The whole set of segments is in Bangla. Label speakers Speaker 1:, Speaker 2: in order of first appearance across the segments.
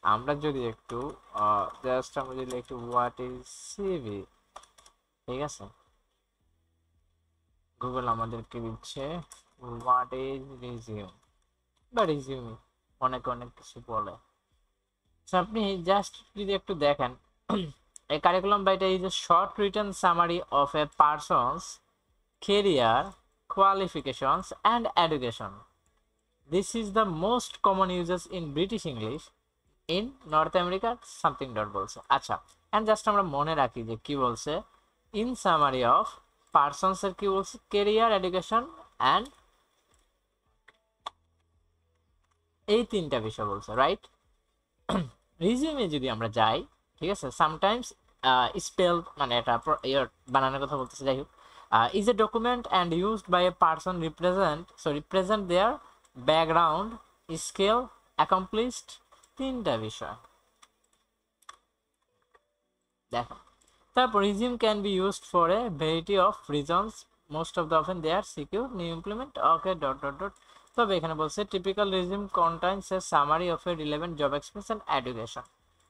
Speaker 1: আমরা যদি একটু জাস্ট আমরা যদি একটু হোয়াট ইজ সিভি, ঠিক আছে, গুগল আমাদেরকে দিচ্ছে হোয়াট ইজ রিজিউম বা রিজিউমি, অনেক অনেক কিছু বলে। So, আপনি জাস্ট যদি একটু দেখেন, a curriculum by is a short written summary of a person's career, qualifications, and education. This is the most common uses in British English. In North America, something dot বলছে। আচ্ছা, and just আমরা মনে রাখি যে কি বলছে, in summary of persons এর কি বলছে, career, education, and এই তিনটা বিষয় বলছে, রাইট? রিজিউমে যদি আমরা যাই, ঠিক আছে, সামটাইমস স্পেল মানে এটা বানানোর কথা বলতেছে, যাই হোক, is a document and used by a person represent their background, skill, accomplished, তিনটা বিষয় দেখো। তারপর resume can be used for a variety of reasons, most of the often they are secure new implement, okay dot dot dot. তবে এখানে বলছে typical resume contains a summary of a relevant job experience and education.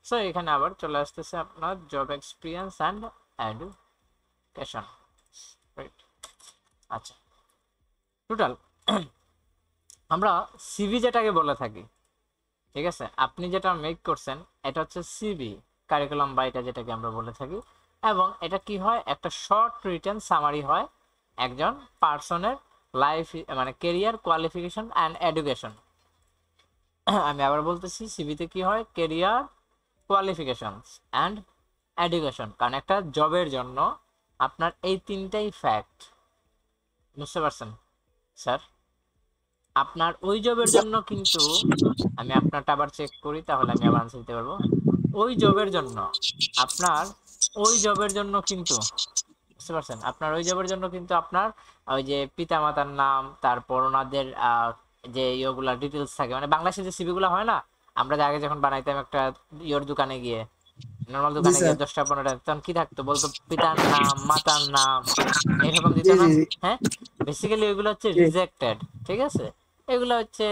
Speaker 1: So এখানে আবার চলে আসতেছে আপনার job experience and education, right? আচ্ছা, টোটাল আমরা সিভি যেটাকে বলে থাকি, ঠিক আছে, আপনি যেটা মেক করছেন এটা হচ্ছে সিভি, কারিকুলাম বা এটা যেটাকে আমরা বলে থাকি। এবং এটা কি হয়, একটা শর্ট রিটেন সামারি হয় একজন পার্সনের লাইফ, মানে কেরিয়ার, কোয়ালিফিকেশন অ্যান্ড এডুকেশন। আমি আবার বলতেছি, সিভিতে কি হয়, কেরিয়ার, কোয়ালিফিকেশনস অ্যান্ড এডুকেশন, কারণ একটা জবের জন্য আপনার এই তিনটাই ফ্যাক্ট, বুঝতে পারছেন স্যার? আপনার ওই জবের জন্য কিন্তু, আমি আপনারটা আবার চেক করি তাহলে আমি আবার আনসার দিতে পারবো। ওই জবের জন্য আপনার, ওই জবের জন্য কিন্তু, বুঝতে পারছেন, আপনার ওই জবের জন্য কিন্তু আপনার ওই যে পিতামাতার নাম, তারপর ওনাদের যে ইয়েগুলা ডিটেলস থাকে, মানে বাংলাদেশে যে সিভি গুলা হয় না, আমরা যে আগে যখন বানাইতাম একটা ইয়োর দোকানে গিয়ে, নর্মাল
Speaker 2: জি
Speaker 1: দোকানে গিয়ে
Speaker 2: স্যার।
Speaker 1: 10টা 15টা, তখন কি থাকতো বলতো, পিতার নাম, মাতার নাম, এরকম দিত
Speaker 2: জি
Speaker 1: না?
Speaker 2: জি জি
Speaker 1: হ্যাঁ, বেসিক্যালি ওইগুলো হচ্ছে
Speaker 2: জি।
Speaker 1: রিজেক্টেড, ঠিক আছে? এগুলো হচ্ছে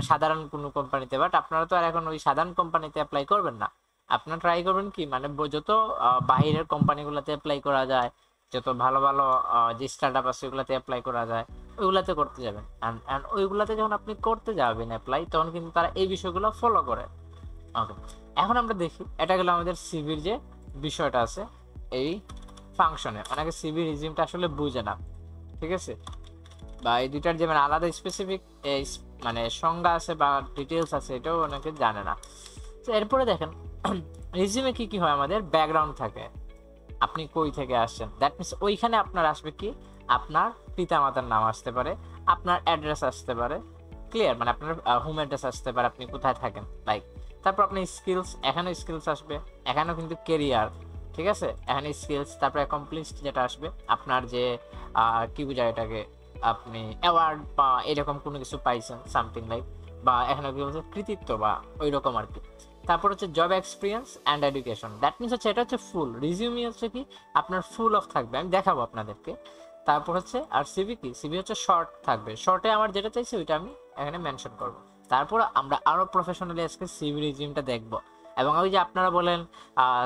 Speaker 1: সাধারণ কোনো কোম্পানিতে, বাট আপনারা তো আর এখন ওই সাধারণ কোম্পানিতে অ্যাপ্লাই করবেন না। আপনারা ট্রাই করবেন কি, মানে যত বাইরের কোম্পানিগুলোতে অ্যাপ্লাই করা যায়, যত ভালো ভালো যে স্টার্ট আপ আছে ওগুলাতে অ্যাপ্লাই করা যায়, ওইগুলাতে করতে যাবেন। অ্যান্ড ওইগুলাতে যখন আপনি করতে যাবেন অ্যাপ্লাই, তখন কিন্তু তারা এই বিষয়গুলো ফলো করে। ওকে, এখন আমরা দেখি, এটা গেল আমাদের সিভির যে বিষয়টা আছে এই ফাংশনে। অনেকে সিভি রিজিউমটা আসলে বুঝে না, ঠিক আছে, বা এই দুইটার যে মানে আলাদা স্পেসিফিক মানে সংজ্ঞা আছে বা ডিটেলস আছে, এটাও অনেকে জানে না। তো এরপরে দেখেন, রিজিউমে কি কি হয়, আমাদের ব্যাকগ্রাউন্ড থাকে, আপনি কই থেকে আসছেন, দ্যাট মিনস ওইখানে আপনার আসবে কি, আপনার পিতামাতার নাম আসতে পারে, আপনার অ্যাড্রেস আসতে পারে, ক্লিয়ার, মানে আপনার হোম অ্যাড্রেস আসতে পারে, আপনি কোথায় থাকেন, লাইক। তারপর আপনার স্কিলস, এখানেও স্কিলস আসবে, এখানেও কিন্তু কেরিয়ার, ঠিক আছে, এখানে স্কিলস, তারপর অ্যাকমপ্লিশড যেটা আসবে, আপনার যে কি বোঝায় এটাকে, আপনি অ্যাওয়ার্ড বা এরকম কোনো কিছু পাইছেন, সামথিং লাইক, বা এখানে কি বলছে, কৃতিত্ব বা ওই রকম আর কি। তারপর হচ্ছে job experience and education, that means হচ্ছে এটা হচ্ছে ফুল রিজিউমি, হচ্ছে কি আপনার ফুল অফ থাকবে, আমি দেখাবো আপনাদেরকে। তারপর হচ্ছে আর সিভি কি, সিভি হচ্ছে শর্ট থাকবে, শর্টে আমার যেটা চাইছি ওইটা আমি এখানে মেনশন করব। তারপর আমরা আরো প্রফেশনালি আজকে সিভি রিজিউমটা দেখব। এবং ওই যে আপনারা বলেন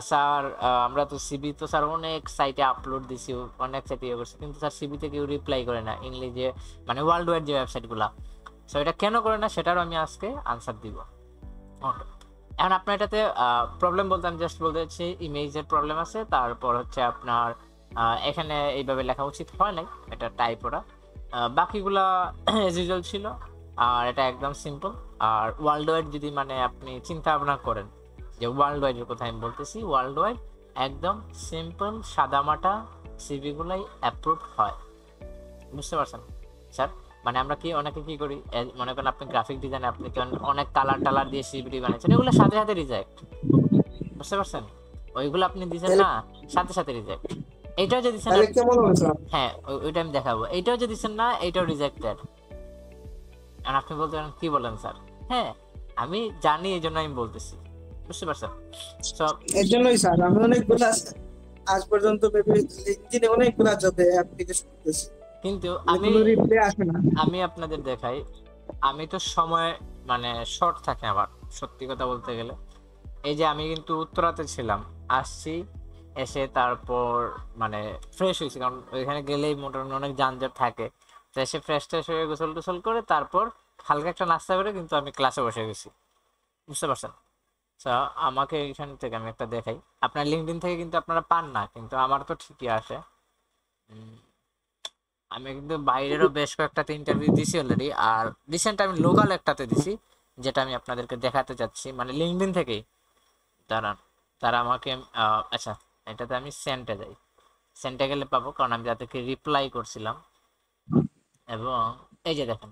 Speaker 1: স্যার আমরা তো সিভি তো স্যার অনেক সাইটে আপলোড দিছি, অনেক সাইটে ইয়ে করছি, কিন্তু স্যার সিভিতে কেউ রিপ্লাই করে না, ইংলিশে মানে ওয়ার্ল্ড ওয়াইড যে ওয়েবসাইটগুলো, সো এটা কেন করে না সেটারও আমি আজকে আনসার দিব। ওকে, এখন আপনার এটাতে প্রবলেম বলতে আমি জাস্ট বলতে চাচ্ছি ইমেজের প্রবলেম আছে, তারপর হচ্ছে আপনার এখানে এইভাবে লেখা উচিত হয় নাই, এটা টাইপ ওরা, বাকিগুলা এজ ইউজুয়াল ছিল। আর এটা একদম সিম্পল। আর ওয়ার্ল্ড ওয়াইড যদি মানে আপনি চিন্তা ভাবনা করেন যে ওয়ার্ল্ড ওয়াইডের কথা আমি বলতেছি, ওয়ার্ল্ড ওয়াইড একদম সিম্পল সাদামাটা সিভিগুলাই অ্যাপ্রুভ হয়, বুঝতে পারছেন স্যার? মানে আমরা কি অনেকে কি করি, মনে করেন আপনি গ্রাফিক ডিজাইনে আপনি অনেক কালার টালার দিয়ে সিভিটি বানাচ্ছেন, এগুলো সাথে সাথে রিজেক্ট, বুঝতে পারছেন? ওইগুলো আপনি দিচ্ছেন
Speaker 2: তাহলে
Speaker 1: না, সাথে সাথে রিজেক্ট। এইটাও যে দিচ্ছেন,
Speaker 2: তাহলে কেমন হবে স্যার?
Speaker 1: হ্যাঁ ওইটা আমি দেখাবো, এইটাও যে দিচ্ছেন না, এইটাও রিজেক্টেড। আর আপনি বলতে পারেন কি বলেন স্যার? হ্যাঁ, আমি জানি, এই জন্য আমি বলতেছি, বুঝতে পারছেন? সব
Speaker 2: এর জন্যই স্যার আমি অনেকগুলা আজ পর্যন্ত লিঙ্কডইনে অনেকগুলা জবে অ্যাপ্লিকেশন করেছি,
Speaker 1: কিন্তু আমি,
Speaker 2: কোনো রিপ্লাই আসে না।
Speaker 1: আমি আপনাদের দেখাই, আমি তো সময় মানে শর্ট থাকে আমার, সত্যি কথা বলতে গেলে। এই যে আমি কিন্তু উত্তরাতে ছিলাম, আসছি, এসে তারপর মানে ফ্রেশ হয়েছি, কারণ ওইখানে গেলেই মোটামুটি অনেক যানজট থাকে। তো এসে ফ্রেশ ট্রেশ হয়ে গোসল টোসল করে তারপর হালকা একটা নাস্তা করে কিন্তু আমি ক্লাসে বসে গেছি, বুঝতে পারছেন? তো আমাকে এইখান থেকে আমি একটা দেখাই, আপনার লিঙ্কডইন থেকে কিন্তু আপনারা পান না, কিন্তু আমার তো ঠিকই আসে। উম, আমি কিন্তু বাইরেরও বেশ কয়েকটাতে ইন্টারভিউ দিছি অলরেডি, আর রিসেন্ট আমি লোকাল একটাতে দিছি, যেটা আমি আপনাদেরকে দেখাতে চাচ্ছি, মানে লিঙ্কডইন থেকেই। দাঁড়ান, তারা আমাকে আচ্ছা, এটাতে আমি সেন্টে যাই, সেন্টে গেলে পাবো, কারণ আমি যাদেরকে রিপ্লাই করছিলাম। এবং এই যে দেখেন,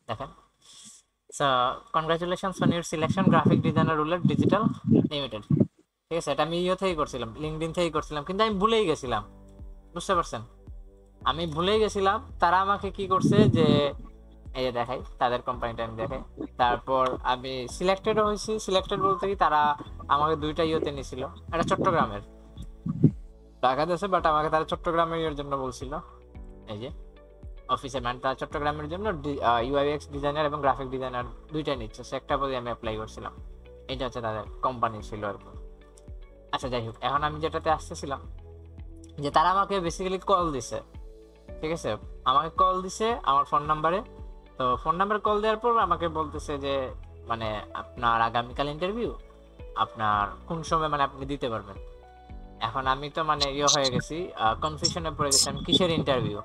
Speaker 1: দেখেন, so congratulations on your selection, graphic designer রুলের ডিজিটাল লিমিটেড। ঠিক আছে, এটা আমি ইয়ে থেকেই করছিলাম, লিঙ্কডইন থেকেই করছিলাম, কিন্তু আমি ভুলেই গেছিলাম, বুঝতে পারছেন? আমি ভুলেই গেছিলাম। তারা আমাকে কি করছে যে, এই যে দেখাই তাদের কোম্পানিটা আমি দেখাই। তারপর আমি সিলেক্টেডও হয়েছি, সিলেক্টেড বলতে কি তারা আমাকে দুইটা ইয়েতে নিছিল, একটা চট্টগ্রামের, ঢাকাতে আছে, বাট আমাকে তারা চট্টগ্রামের ইয়ের জন্য বলছিল। এই যে অফিসের মানে তারা চট্টগ্রামের জন্য ইউআইএক্স ডিজাইনার এবং গ্রাফিক ডিজাইনার দুইটাই নিচ্ছে, সো একটা পদে আমি অ্যাপ্লাই করছিলাম। এটা হচ্ছে তাদের কোম্পানি ছিল আর কি। আচ্ছা যাই হোক, এখন আমি যেটাতে আসতেছিলাম, যে তারা আমাকে বেসিক্যালি কল দিছে, ঠিক আছে, আমাকে কল দিছে আমার ফোন নাম্বারে। তো ফোন নাম্বার কল দেওয়ার পর আমাকে বলতেছে যে মানে আপনার আগামীকাল ইন্টারভিউ, আপনার কোন সময় মানে আপনি দিতে পারবেন। এখন আমি তো মানে ইয়ে হয়ে গেছি, কনফিউশনে পড়ে গেছি, আমি কিসের ইন্টারভিউ,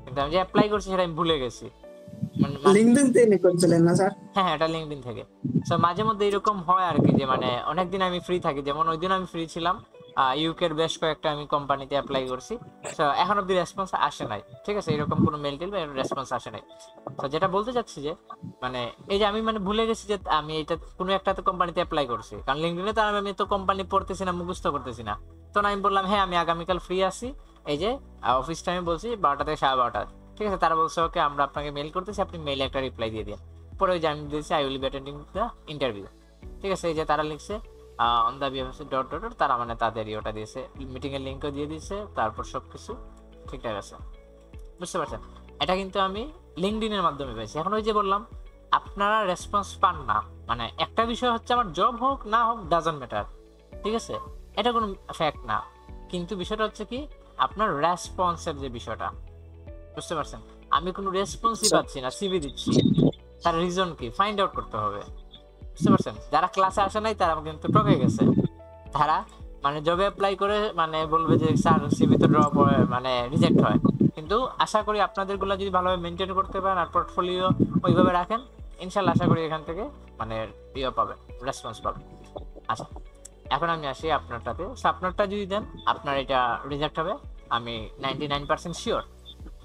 Speaker 1: কিন্তু আমি যে অ্যাপ্লাই করছি সেটা আমি ভুলে গেছি।
Speaker 2: লিঙ্কডইন থেকে করছিলেন না স্যার?
Speaker 1: হ্যাঁ হ্যাঁ, এটা লিঙ্কডইন থেকে। সো মাঝে মধ্যে এরকম হয় আর কি, যে মানে অনেকদিন আমি ফ্রি থাকি, যেমন ওই দিন আমি ফ্রি ছিলাম, ইউকের বেশ কয়েকটা আমি কোম্পানিতে অ্যাপ্লাই করছি। সো এখন অব্দি রেসপন্স আসে নাই, ঠিক আছে, এরকম কোনো মেল টেল বা রেসপন্স আসে নাই। তো যেটা বলতে চাচ্ছি যে মানে এই যে আমি মানে ভুলে গেছি যে আমি এটা কোনো একটা কোম্পানিতে অ্যাপ্লাই করছি, কারণ লিঙ্কডইনে তো আমি তো কোম্পানি পড়তেছি না, মুখস্থ করতেছি না। তো আমি বললাম হ্যাঁ আমি আগামীকাল ফ্রি আছি, এই যে অফিস টাইমে বলছি 12টা থেকে 12:30, ঠিক আছে। তারা বলছে ওকে আমরা আপনাকে মেল করতেছি, আপনি মেলে একটা রিপ্লাই দিয়ে দিন। পরে ওই যে আমি দিয়েছি I will be attending the interview, ঠিক আছে। এই যে তারা লিখছে on the BFS dot dot, তারা মানে তাদের ইয়েটা দিয়েছে, মিটিং এর লিঙ্কও দিয়ে দিয়েছে, তারপর সবকিছু ঠিকঠাক আছে, বুঝতে পারছেন? এটা কিন্তু আমি লিঙ্কডইনের মাধ্যমে পেয়েছি। এখন ওই যে বললাম আপনারা রেসপন্স পান না, মানে একটা বিষয় হচ্ছে আমার জব হোক না হোক ডাজন্ট ম্যাটার, ঠিক আছে, এটা কোনো ফ্যাক্ট না, কিন্তু বিষয়টা হচ্ছে কি আপনার রেসপন্সের যে বিষয়টা, বুঝতে পারছেন? আমি কোনো রেসপন্সই পাচ্ছি না, সিভি দিচ্ছি, তার রিজন কি ফাইন্ড আউট করতে হবে, বুঝতে পারছেন? যারা ক্লাসে আসে নাই তারা কিন্তু ঠকে গেছে, তারা মানে জবে অ্যাপ্লাই করে মানে বলবে যে স্যার সিভি তো ড্রপ হয়, মানে রিজেক্ট হয়। কিন্তু আশা করি আপনাদের গুলো যদি ভালোভাবে মেনটেন করতে পারেন আর পোর্টফোলিও ওইভাবে রাখেন, ইনশাল্লাহ আশা করি এখান থেকে মানে ইয়ে পাবেন, রেসপন্স পাবেন। আচ্ছা, এখন আমি আসি আপনারটাতে। আপনারটা যদি দেন আপনার এটা রিজেক্ট হবে, আমি 99% শিওর।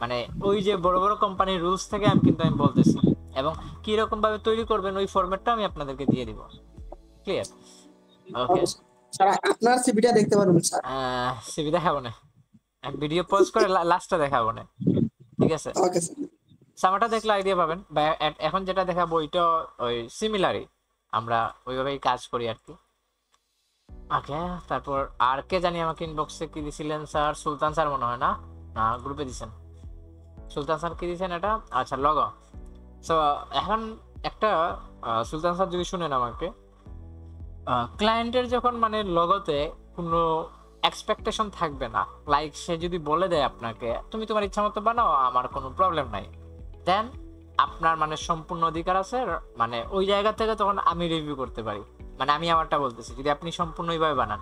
Speaker 1: মানে ওই যে বড় বড় কোম্পানির রুলস থেকে আমি কিন্তু আমি বলতেছি, এবং কি রকম ভাবে তৈরি করবেন ওই ফরম্যাটটা আমি আপনাদেরকে দিয়ে দিব, ক্লিয়ার? ওকে,
Speaker 2: স্যার আপনার সিভিটা দেখতে পারবেন স্যার?
Speaker 1: সিভি দেখাবো না, ভিডিও পজ করে লাস্টটা দেখাবো না, ঠিক আছে।
Speaker 2: Okay sir.
Speaker 1: সামারটা দেখলে আইডিয়া পাবেন, বা এখন যেটা দেখাবো ওইটা ওই সিমিলারই, আমরা ওইভাবেই কাজ করি আর কি। ওকে, তারপর আর কে জানি আমাকে ইনবক্সে কি দিছিলেন স্যার, সুলতান স্যার মনে হয়, না না গ্রুপে দিছেন, সুলতান স্যার কি দিছেন এটা, আচ্ছা লগো। সো এখন একটা সুলতান স্যার যদি শুনেন আমাকে, ক্লায়েন্টের যখন মানে লগতে কোনো এক্সপেকটেশন থাকবে না, লাইক সে যদি বলে দেয় আপনাকে তুমি তোমার ইচ্ছা মতো বানাও, আমার কোনো প্রবলেম নাই, দেন আপনার মানে সম্পূর্ণ অধিকার আছে, মানে ওই জায়গা থেকে তখন আমি রিভিউ করতে পারি, মানে আমি আমারটা বলতেছি যদি আপনি সম্পূর্ণ ওইভাবে বানান।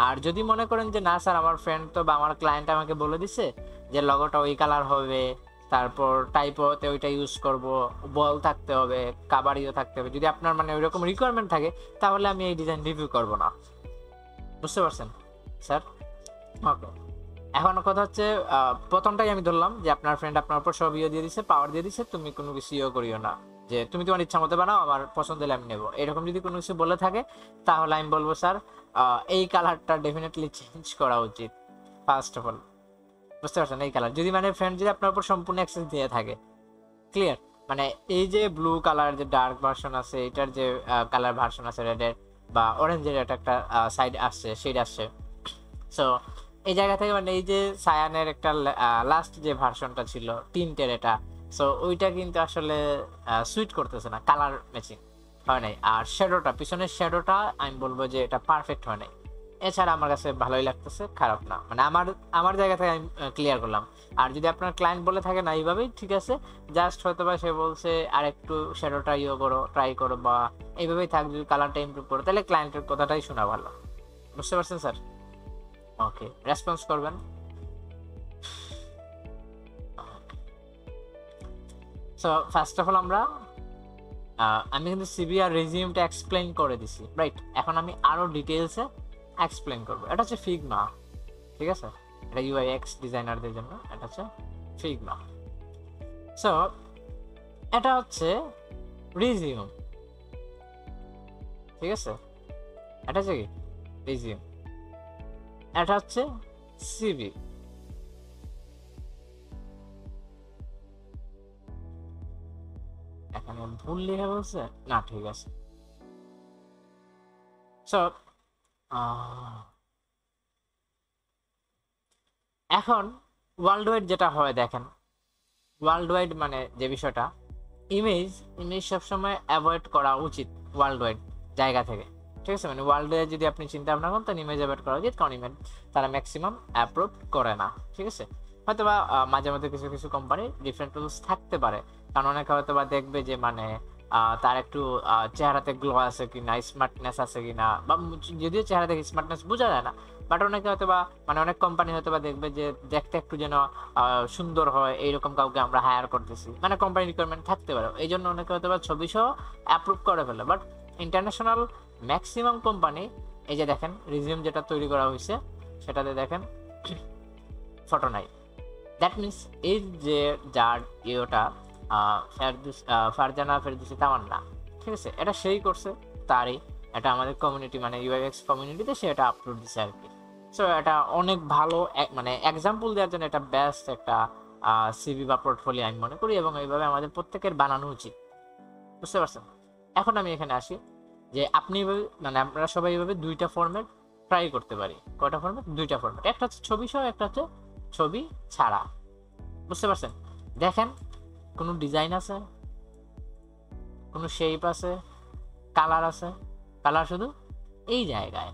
Speaker 1: আর যদি মনে করেন যে না স্যার আমার ফ্রেন্ড তো বা আমার ক্লায়েন্ট আমাকে বলে দিছে যে লগোটা ওই কালার হবে, তারপর টাইপোতে ওইটা ইউজ করব, বল থাকতে হবে, কাবারিও থাকতে হবে, যদি আপনার মানে ওইরকম রিকোয়ারমেন্ট থাকে, তাহলে আমি এই ডিজাইন রিভিউ করব না, বুঝতে পারছেন স্যার? ওকে, এখন কথা হচ্ছে প্রথমটাই আমি ধরলাম যে আপনার ফ্রেন্ড আপনার উপর সব ইয়ে দিয়ে দিছে, পাওয়ার দিয়ে দিছে, তুমি কোনো কিছু ইয়ে করিও না, যে তুমি তোমার ইচ্ছা মতো বানাও, আমার পছন্দ হলে আমি নেবো, এরকম যদি কোনো কিছু বলে থাকে, তাহলে আমি বলবো স্যার এই কালারটা ডেফিনেটলি চেঞ্জ করা উচিত, ফার্স্ট অফ অল, বুঝতে পারছেন? এই কালার যদি মানে ফ্রেন্ড যদি আপনার উপর সম্পূর্ণ অ্যাক্সেস দিয়ে থাকে, ক্লিয়ার? মানে এই যে ব্লু কালার যে ডার্ক ভার্সন আছে, এটার যে কালার ভার্সন আছে রেডের বা অরেঞ্জের, এটা একটা সাইড আসছে, শেড আসছে। সো এই জায়গা থেকে মানে এই যে সায়ানের একটা লাস্ট যে ভার্সনটা ছিল টিন্টের, এটা সো ওইটা কিন্তু আসলে সুইট করতেছে না, কালার ম্যাচিং হয় নাই। আর শ্যাডোটা, পিছনের শ্যাডোটা আমি বলবো যে এটা পারফেক্ট হয় নাই। এছাড়া আমার কাছে ভালোই লাগতেছে, খারাপ না, মানে আমার আমার জায়গা থেকে আমি ক্লিয়ার করলাম। আর যদি আপনার ক্লায়েন্ট বলে থাকে না এইভাবেই ঠিক আছে, জাস্ট হয়তো বা সে বলছে আর একটু শ্যাডোটা ইয়ে করো, ট্রাই করো, বা এইভাবেই থাক, যদি কালারটা ইমপ্রুভ করো, তাহলে ক্লায়েন্টের কথাটাই শোনা ভালো। বুঝতে পারছেন স্যার? ওকে, রেসপন্স করবেন। সো ফার্স্ট অফ অল আমি কিন্তু সিভি আর রেজিউমটা এক্সপ্লেইন করে দিছি, রাইট? এখন আমি আরো ডিটেইলসে এক্সপ্লেইন করব। এটা হচ্ছে ফিগমা, ঠিক আছে? এটা ইউআই এক্স ডিজাইনারদের জন্য, এটা হচ্ছে ফিগমা। সো এটা হচ্ছে রিজিউম, ঠিক আছে? এটা হচ্ছে কি রিজিউম, এটা হচ্ছে সিভি। এখানে ভুল লেখা বলছে না, ঠিক আছে। সো এখন ওয়ার্ল্ড ওয়াইড যেটা হয় দেখেন, ওয়ার্ল্ড ওয়াইড মানে যে বিষয়টা, ইমেজ ইমেজ সবসময় অ্যাভয়েড করা উচিত ওয়ার্ল্ড ওয়াইড জায়গা থেকে, ঠিক আছে? মানে ওয়ার্ল্ড ওয়াইড যদি আপনি চিন্তা ভাবনা করেন, তাহলে ইমেজ অ্যাভয়েড করা উচিত, কারণ ইমেজ তারা ম্যাক্সিমাম অ্যাপ্রুভ করে না, ঠিক আছে? হয়তো বা মাঝে মধ্যে কিছু কিছু কোম্পানির ডিফারেন্ট রুলস থাকতে পারে, কারণ অনেকে হয়তো বা দেখবে যে মানে তার একটু চেহারাতে গ্লো আছে কিনা, স্মার্টনেস আছে কিনা, বা যদিও চেহারা থেকে স্মার্টনেস বোঝা যায় না, বাট অনেকে হয়তো বা মানে অনেক কোম্পানি হয়তো বা দেখবে যে দেখতে একটু যেন সুন্দর হয়, এইরকম কাউকে আমরা হায়ার করতেছি, মানে কোম্পানি রিকোয়ারমেন্ট থাকতে পারে, এই জন্য অনেকে হয়তো বা ছবি সহ অ্যাপ্রুভ করে ফেলে। বাট ইন্টারন্যাশনাল ম্যাক্সিমাম কোম্পানি, এই যে দেখেন রিজিউম যেটা তৈরি করা হয়েছে সেটাতে দেখেন ফটো নাই। দ্যাট মিনস এই যে যার ইয়েটা ফারজানা ফেরদৌসী তামান্না, ঠিক আছে? এটা সেই করছে, তারই এটা আমাদের কমিউনিটি মানে ইউআইএক্স কমিউনিটিতে সে এটা আপলোড দিচ্ছে আর কি। সো এটা অনেক ভালো, মানে এক্সাম্পল দেওয়ার জন্য এটা বেস্ট একটা সিভি বা পোর্টফোলিও আমি মনে করি, এবং এইভাবে আমাদের প্রত্যেকের বানানো উচিত। বুঝতে পারছেন? এখন আমি এখানে আসি যে আপনি মানে আমরা সবাই এইভাবে দুইটা ফরম্যাট ট্রাই করতে পারি। কয়টা ফরম্যাট? দুইটা ফরম্যাট, একটা হচ্ছে ছবি সহ, একটা হচ্ছে ছবি ছাড়া। বুঝতে পারছেন? দেখেন কোনো ডিজাইন আছে, কোনো শেপ আছে, কালার আছে, কালার শুধু এই জায়গায়,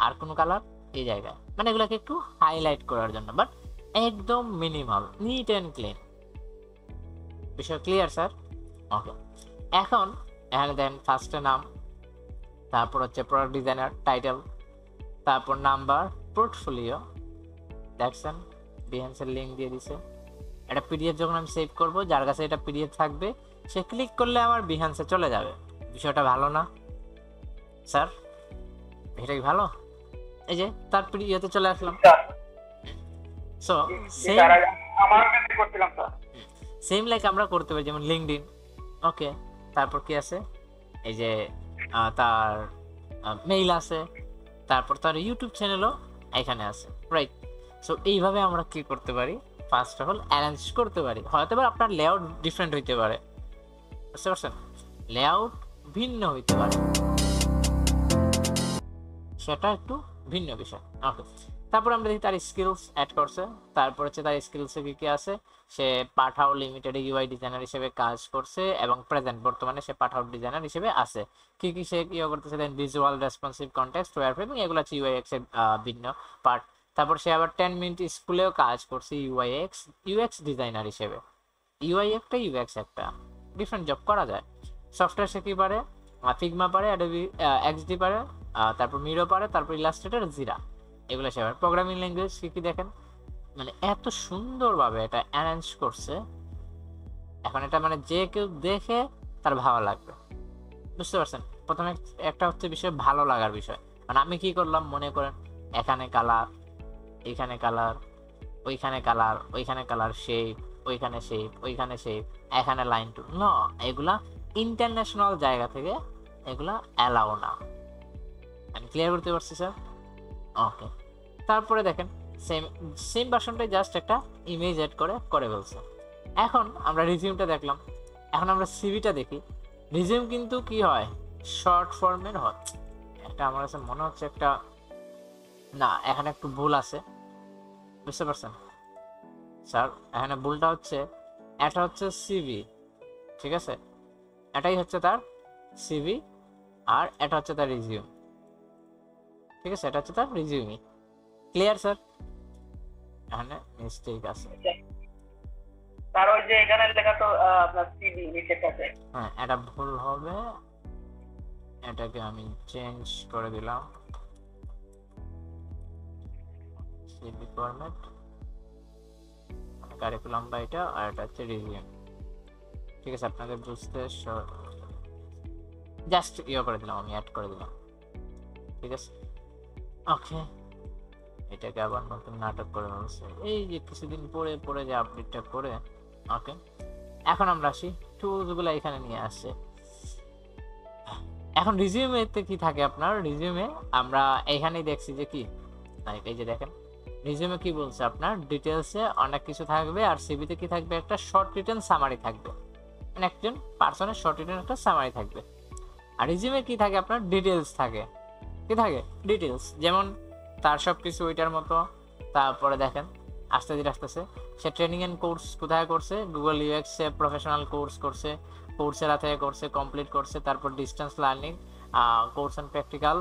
Speaker 1: আর কোনো কালার এই জায়গায়, মানে এগুলোকে একটু হাইলাইট করার জন্য, বাট একদম মিনিমাল, নিট অ্যান্ড ক্লিন। বিষয় ক্লিয়ার স্যার? ওকে, এখন এখানে দেন ফার্স্টে নাম, তারপর হচ্ছে প্রোডাক্ট ডিজাইনার টাইটেল, তারপর নাম্বার, পোর্টফোলিও। দেখছেন বিহেন্সের লিঙ্ক দিয়ে দিছে। এটা পিডিএফ যখন আমি সেভ করব, যার কাছে এটা পিডিএফ থাকবে সে ক্লিক করলে আমার বিহান্সে চলে যাবে। বিষয়টা ভালো না স্যার? এটাই ভালো। এই যে তার পিডিএফতে চলে আসলাম। সো সেম লাইক আমরা করতে পারি, যেমন লিঙ্কডইন। ওকে, তারপর কি আছে, এই যে তার মেইল আছে, তারপর তার ইউটিউব চ্যানেলও এখানে আছে, রাইট? সো এইভাবে আমরা কি করতে পারি, ফার্স্ট অফ অল অ্যারেঞ্জ করতে পারি। হয়তো বা আপনার লেআউট ডিফারেন্ট হইতে পারে, বুঝতে পারছেন? লেআউট ভিন্ন হইতে পারে, সেটা একটু ভিন্ন বিষয়। ওকে, তারপর আমরা দেখি তার স্কিলস অ্যাড করছে। তারপর হচ্ছে তার স্কিলসে কি কি আছে, সে পাঠাও লিমিটেড ইউআই ডিজাইনার হিসেবে কাজ করছে, এবং প্রেজেন্ট বর্তমানে সে পাঠাও ডিজাইনার হিসেবে আছে। কি কি সে কি করতেছে, then visual responsive context wireframing, এগুলো হচ্ছে ইউআইএক্স এর ভিন্ন পার্ট। তারপর সে আবার 10 মিনিট স্কুলেও কাজ করছে ইউএক্স ডিজাইনার হিসেবে। ইউআই একটা, ইউএক্স একটা, ডিফারেন্ট জব করা যায়। সফটওয়্যার সে কি পারে, ফিগমা পারে, অ্যাডোবি এক্সডি পারে, তারপর মিরো পারে, তারপর ইলাস্ট্রেটর, জিরা, এগুলো সে পারে। প্রোগ্রামিং ল্যাঙ্গুয়েজ কি কি দেখেন, মানে এত সুন্দরভাবে এটা অ্যারেঞ্জ করছে, এখন এটা মানে যে কেউ দেখে তার ভালো লাগবে। বুঝতে পারছেন? প্রথমে একটা হচ্ছে বিষয় ভালো লাগার বিষয়, মানে আমি কি করলাম মনে করেন, এখানে কালার, এইখানে কালার, ওইখানে কালার, ওইখানে কালার, শেপ, ওইখানে শেপ, ওইখানে শেপ, এখানে লাইন টু না, এগুলা ইন্টারন্যাশনাল জায়গা থেকে এগুলা অ্যালাউ না। আমি ক্লিয়ার করতে পারছি স্যার? ওকে, তারপরে দেখেন সেম সেম ভার্সনটাই জাস্ট একটা ইমেজ এড করে করে ফেলছে। এখন আমরা রিজিউমটা দেখলাম, এখন আমরা সিভিটা দেখি। রিজিউম কিন্তু কি হয়, শর্ট ফর্মের হয়। একটা আমার কাছে মনে হচ্ছে একটা, না এখানে একটু ভুল আছে। বুঝতে পারছেন স্যার? এখানে ভুলটা হচ্ছে এটা হচ্ছে সিভি, ঠিক আছে, এটাই হচ্ছে তার সিভি, আর এটা হচ্ছে তার রিজিউম, ঠিক আছে, এটা হচ্ছে তার রিজিউমি। Clear sir? এখানে মিস্টেক আছে।
Speaker 3: তার ওই যে এখানে লেখা তো আপনার সিভি নিচেটাতে।
Speaker 1: হ্যাঁ, এটা ভুল হবে, এটাকে আমি চেঞ্জ করে দিলাম, সিভি ফরম্যাট, কারিকুলাম বা এটা, আর এটা হচ্ছে রিজিউম, ঠিক আছে, আপনাদের বুঝতে জাস্ট ইয়ে করে দিলাম, আমি অ্যাড করে দিলাম, ঠিক আছে। ওকে, এটাকে আবার নতুন নাটক করে বলছে, এই যে কিছুদিন পরে পরে যে আপডেটটা করে। ওকে, এখন আমরা আসি টুলস গুলো এখানে নিয়ে আসছে। এখন রিজিউমেতে কি থাকে আপনার, রিজিউমে আমরা এখানেই দেখছি যে কি, এই যে দেখেন রিজিউমে কি বলছে, আপনার ডিটেলসে অনেক কিছু থাকবে, আর সিভিতে কি থাকবে, একটা শর্ট রিটেন সামারি থাকবে, মানে একজন পার্সনের শর্ট রিটেন একটা সামারি থাকবে। আর রিজিউমে কি থাকে, আপনার ডিটেলস থাকে, কি থাকে ডিটেলস, যেমন তার সব কিছু ওইটার মতো। তারপরে দেখেন আস্তে ধীরে আসতেছে, সে ট্রেনিং এন্ড কোর্স কোথায় করছে, Google UX a professional course করছে, কোর্সেরা থেকে করছে, কমপ্লিট করছে, তারপর distance learning course and practical,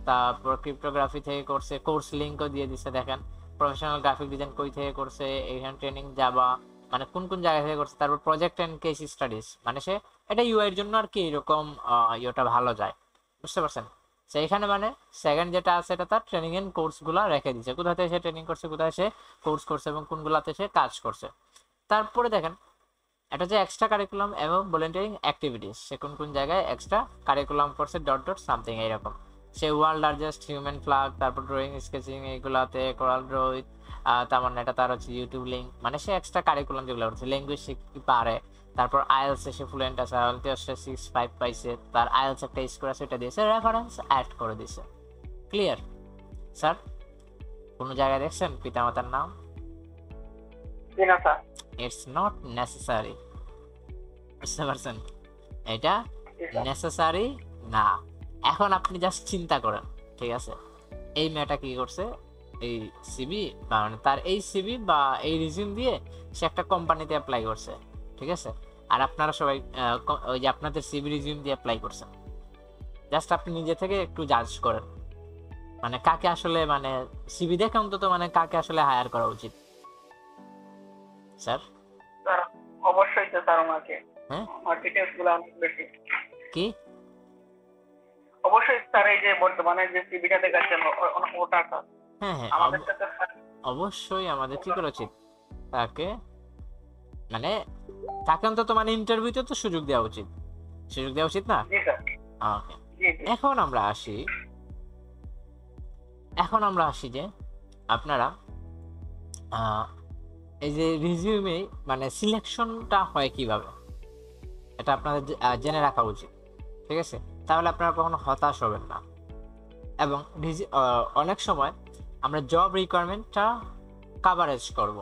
Speaker 1: তারপর ক্রিপ্টোগ্রাফি থেকে করছে, কোর্স লিঙ্কও দিয়ে দিচ্ছে, দেখেন প্রফেশনাল গ্রাফিক ডিজাইন কই থেকে করছে, এইখানে ট্রেনিং যাবা, মানে কোন কোন জায়গা থেকে করছে, তারপর প্রজেক্ট এন্ড কেস স্টাডিজ, মানে সে এটা ইউআই এর জন্য আর কি এরকম ইয়েটা ভালো যায়, বুঝতে পারছেন? সেইখানে মানে সেকেন্ড যেটা আছে এটা তার ট্রেনিং এন্ড কোর্স গুলা রেখে দিচ্ছে, কোথায় সে ট্রেনিং করছে, কোথায় সে কোর্স করছে এবং কোনগুলাতে সে কাজ করছে। তারপরে দেখেন এটা যে এক্সট্রা কারিকুলাম এবং ভলেন্টিয়ারিং অ্যাক্টিভিটিস, সে কোন কোন জায়গায় এক্সট্রা কারিকুলাম করছে ডট ডট সামথিং এইরকম। সে ওয়ার্ল্ড লার্জেস্ট হিউম্যান ফ্লাগ, তারপর ড্রয়িং স্কেচিং এইগুলাতে কোরাল ড্র, তার মানে এটা তার হচ্ছে ইউটিউব লিঙ্ক, মানে সে এক্সট্রা কারিকুলাম যেগুলো করছে, ল্যাঙ্গুয়েজ শিখতে পারে, তারপর আইএলস সে ফ্লুয়েন্ট আছে, আইএলটিএস সে 6.5 পাইছে, তার আইএলস একটা স্কোর আছে, এটা দিয়েছে, রেফারেন্স অ্যাড করে দিয়েছে। Clear sir? কোনো জায়গায় দেখছেন পিতামাতার নাম?
Speaker 3: না স্যার।
Speaker 1: ইটস নট নেসেসারি, বুঝতে পারছেন? এটা নেসেসারি না। এখন আপনি জাস্ট চিন্তা করেন, ঠিক আছে, এই মেয়েটা কি করছে, এই সিবি বা মানে তার এই সিবি বা এই রিজিউম দিয়ে সে একটা কোম্পানিতে অ্যাপ্লাই করছে, ঠিক আছে, আর আপনারা সবাই ওই যে আপনাদের সিবি রিজিউম দিয়ে অ্যাপ্লাই করছেন। জাস্ট আপনি নিজে থেকে একটু জাজ করেন, মানে কাকে আসলে, মানে সিবি দেখে অন্তত মানে কাকে আসলে হায়ার করা উচিত স্যার?
Speaker 3: স্যার অবশ্যই তো স্যার, ওনাকে
Speaker 1: হ্যাঁ,
Speaker 3: আমার ডিটেলস গুলো অনেক বেশি।
Speaker 1: কি
Speaker 3: অবশ্যই স্যার, এই যে বর্তমানে যে সিভিটা দেখাচ্ছেন ওটা স্যার
Speaker 1: হ্যাঁ হ্যাঁ,
Speaker 3: আমাদের সাথে
Speaker 1: অবশ্যই আমাদের কি করা উচিত, তাকে মানে তাকে অন্তত মানে ইন্টারভিউতে তো সুযোগ দেওয়া উচিত, সুযোগ দেওয়া উচিত না?
Speaker 3: জি স্যার,
Speaker 1: ওকে,
Speaker 3: জি জি।
Speaker 1: এখন আমরা আসি, যে আপনারা এই যে রিজিউমে মানে সিলেকশনটা হয় কিভাবে, এটা আপনাদের জেনে রাখা উচিত, ঠিক আছে, তাহলে আপনারা কখনো হতাশ হবেন না। এবং অনেক সময় আমরা জব রিকোয়ারমেন্টটা কাভারেজ করব,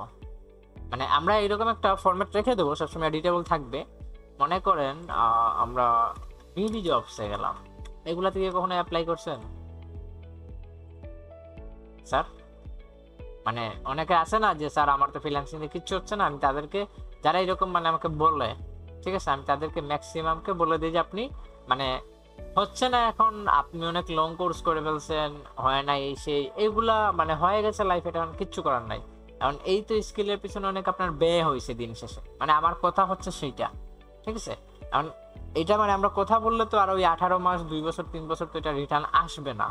Speaker 1: মানে আমরা এরকম একটা ফরম্যাট রেখে দেবো, সবসময় এডিটেবল থাকবে। মনে করেন আমরা বিডি জবসে গেলাম, এগুলা থেকে কখনো অ্যাপ্লাই করছেন স্যার? মানে অনেকে আছে না যে স্যার আমার তো ফ্রিল্যান্সিং এ কিচ্ছু হচ্ছে না, আমি তাদেরকে, যারা এরকম মানে আমাকে বলে, ঠিক আছে, আমি তাদেরকে ম্যাক্সিমামকে বলে দিই যে আপনি মানে হচ্ছে না, এখন আপনি অনেক লং কোর্স করে ফেলছেন, হয় না এই সেই, এইগুলা মানে হয়ে গেছে লাইফ, এটা এখন কিচ্ছু করার নাই, কারণ এই তো স্কিলের পিছনে অনেক আপনার ব্যয় হয়েছে দিন শেষে, মানে আমার কথা হচ্ছে সেইটা, ঠিক আছে। এখন এটা মানে আমরা কথা বললে তো আর ওই 18 মাস 2 বছর 3 বছর তো এটা রিটার্ন আসবে না,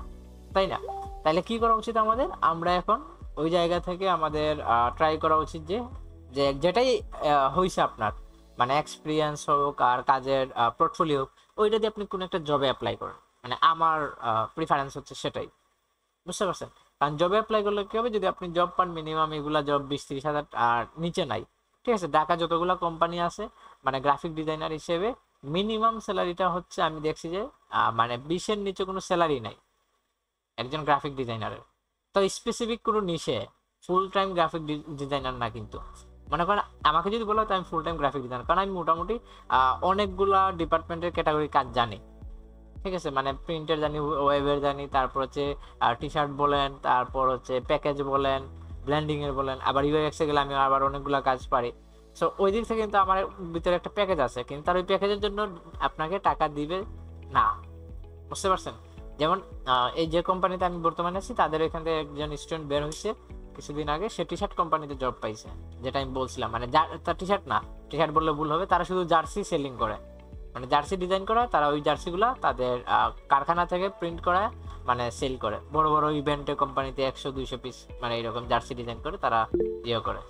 Speaker 1: তাই না? তাইলে কি করা উচিত আমাদের, আমরা এখন ওই জায়গা থেকে আমাদের ট্রাই করা উচিত যে যেটাই হয়েছে আপনার, মানে এক্সপিরিয়েন্স হোক আর কাজের পোর্টফোলিও, ওইটা দিয়ে আপনি কোনো একটা জবে অ্যাপ্লাই করেন, মানে আমার প্রিফারেন্স হচ্ছে সেটাই, বুঝতে পারছেন? কারণ জবে অ্যাপ্লাই করলে কি হবে, যদি আপনি জব পান মিনিমাম এগুলা জব 20-30 হাজার আর নিচে নাই, ঠিক আছে। ঢাকা যতগুলো কোম্পানি আছে মানে গ্রাফিক ডিজাইনার হিসেবে মিনিমাম স্যালারিটা হচ্ছে, আমি দেখছি যে মানে 20-এর নিচে কোনো স্যালারি নাই একজন গ্রাফিক ডিজাইনারের। তো স্পেসিফিক কোনো নিশে ফুল টাইম গ্রাফিক ডিজাইনার না, কিন্তু মনে করেন আমাকে যদি বলো তো আমি ফুল টাইম গ্রাফিক ডিজাইনার, কারণ আমি মোটামুটি অনেকগুলা ডিপার্টমেন্টের ক্যাটাগরি কাজ জানি, ঠিক আছে, মানে প্রিন্টের জানি, ওয়েবের জানি, তারপর হচ্ছে টি শার্ট বলেন, তারপর হচ্ছে প্যাকেজ বলেন, ব্ল্যান্ডিং এর বলেন, আবার ইউএক্স এ গেলে আমি আবার অনেকগুলা কাজ পারি। সো ওই দিক থেকে কিন্তু আমার ভিতরে একটা প্যাকেজ আছে, কিন্তু তার ওই প্যাকেজের জন্য আপনাকে টাকা দিবে না, বুঝতে পারছেন? যেমন এই যে কোম্পানিতে আমি বর্তমানে আছি, তাদের এখান থেকে একজন স্টুডেন্ট বের হয়েছে কিছুদিন আগে, সে টি শার্ট কোম্পানিতে জব পাইছে, যেটা আমি বলছিলাম। মানে তার টি শার্ট না, টি শার্ট বললে ভুল হবে, তারা শুধু জার্সি সেলিং করে, মানে জার্সি ডিজাইন করা, তারা ওই জার্সিগুলা তাদের কারখানা থেকে প্রিন্ট করা, মানে সেল করে বড় বড় ইভেন্টে, কোম্পানিতে 100-200 পিস মানে এরকম জার্সি ডিজাইন করে তারা ইয়ে করে,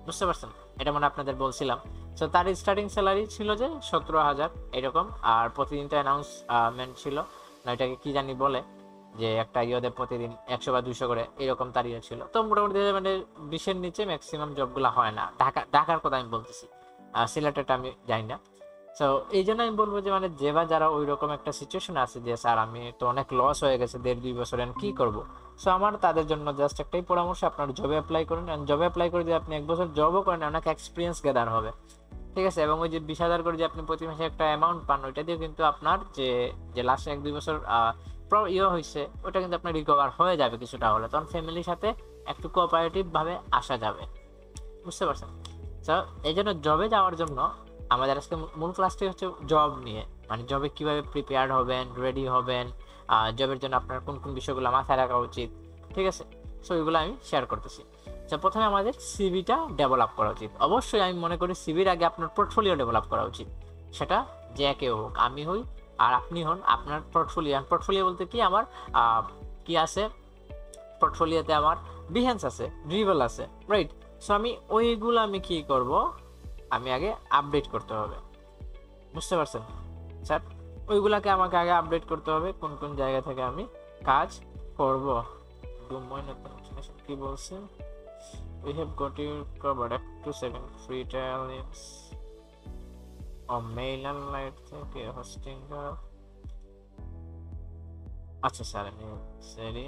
Speaker 1: বুঝতে পারছেন? এটা মানে আপনাদের বলছিলাম। তো তার স্টার্টিং স্যালারি ছিল যে 17,000 এরকম, আর প্রতিদিন তো অ্যানাউন্সমেন্ট ছিল না, এটাকে কি জানি বলে, যে একটা ইয়েতে প্রতিদিন 100 বা 200 করে এরকম তার ইয়ে ছিল। তো মোটামুটি মানে 20-এর নিচে ম্যাক্সিমাম জবগুলো হয় না, ঢাকার কথা আমি বলতেছি, সিলেটেরটা আমি জানি না। তো এই জন্য আমি বলবো যে মানে যারা ওই রকম একটা সিচুয়েশন আছে যে স্যার আমি তো অনেক লস হয়ে গেছে 1.5-2 বছর, আমি কি করব, সো আমার তাদের জন্য জাস্ট একটাই পরামর্শ, আপনার জবে অ্যাপ্লাই করুন। জবে অ্যাপ্লাই করে যদি আপনি 1 বছর জবও করেন, অনেক এক্সপিরিয়েন্স গেদার হবে, ঠিক আছে? এবং ওই যে 20,000 করে যে আপনি প্রতি মাসে একটা অ্যামাউন্ট পান, ওইটা দিয়ে কিন্তু আপনার যে যে লাস্ট 1-2 বছর ইয়ে হয়েছে, ওটা কিন্তু আপনার রিকভার হয়ে যাবে কিছুটা হলে, তখন ফ্যামিলির সাথে একটু কোঅপারেটিভ ভাবে আসা যাবে, বুঝতে পারছেন? তো এই জন্য জবে যাওয়ার জন্য আমাদের আজকে মূল ক্লাসটি হচ্ছে জব নিয়ে, মানে জবে কিভাবে প্রিপেয়ার্ড হবেন, রেডি হবেন, জবের জন্য আপনার কোন কোন বিষয়গুলো মাথায় রাখা উচিত, ঠিক আছে? সো এগুলো আমি শেয়ার করতেছি। তো প্রথমে আমাদের সিভিটা ডেভেলপ করা উচিত। অবশ্যই আমি মনে করি সিভির আগে আপনার পোর্টফোলিও ডেভেলপ করা উচিত, সেটা যে কেউ হোক, আমি হই আর আপনি হন। আপনার পোর্টফোলিও বলতে কি, আমার কি আছে পোর্টফোলিওতে, আমার বিহেন্স আছে, ড্রিবল আছে, রাইট? সো ওইগুলো আমি কি করব, আমি আগে আপডেট করতে হবে, বুঝতে পারছেন স্যার? ওইগুলাকে আমাকে আগে আপডেট করতে হবে, কোন কোন জায়গা থেকে আমি কাজ করব। কি বলছে, we have got you covered up to 7 free trials or mail and light থেকে hosting আচ্ছা স্যার আমি সরি।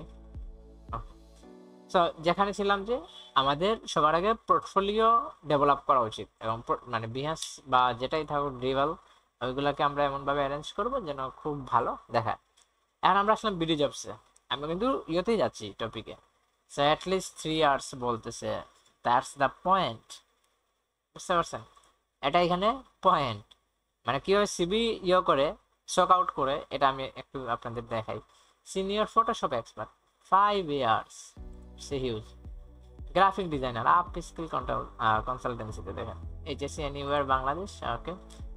Speaker 1: সো যেখানে ছিলাম যে আমাদের সবার আগে পোর্টফোলিও ডেভেলপ করা উচিত, এবং মানে বিহেন্স বা যেটাই থাকুক ড্রিবল, ওইগুলোকে আমরা এমনভাবে অ্যারেঞ্জ করবো যেন খুব ভালো দেখায়। এখন আমরা আসলাম বিডি জবসে, আমি কিন্তু ইয়েতেই যাচ্ছি টপিকে। সো অ্যাটলিস্ট 3 ইয়ার্স বলতেছে, দ্যাটস দ্য পয়েন্ট, বুঝতে পারছেন? এটা এখানে পয়েন্ট, মানে কীভাবে সিবি করে শক আউট করে, এটা আমি একটু আপনাদের দেখাই। সিনিয়র ফটোশপ এক্সপার্ট 5 ইয়ার্স, সে huge. Graphic designer upskill কনসালটেন্সিতে দেখেন, HSC anywhere Bangladesh, okay.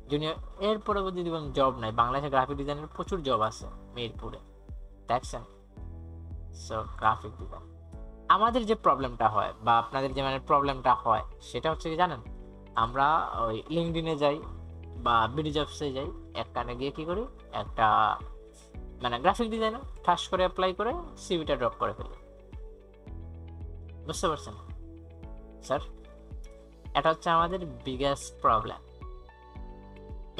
Speaker 1: Junior, এরপরে যদি বলেন জব নাই, বাংলাদেশে গ্রাফিক ডিজাইনের প্রচুর জব আছে মিরপুরে, দেখছেন? সো গ্রাফিক ডিজাইন, আমাদের যে প্রবলেমটা হয় বা আপনাদের যে মানে প্রবলেমটা হয়, সেটা হচ্ছে কি জানেন, আমরা ওই লিঙ্কডইনে যাই বা বিডি জবসে যাই, একখানে গিয়ে কি করি, একটা মানে গ্রাফিক ডিজাইনার ঠাস করে অ্যাপ্লাই করে সিভিটা ড্রপ করে ফেলি, বুঝতে পারছেন স্যার? এটা হচ্ছে আমাদের বিগেস্ট প্রবলেম।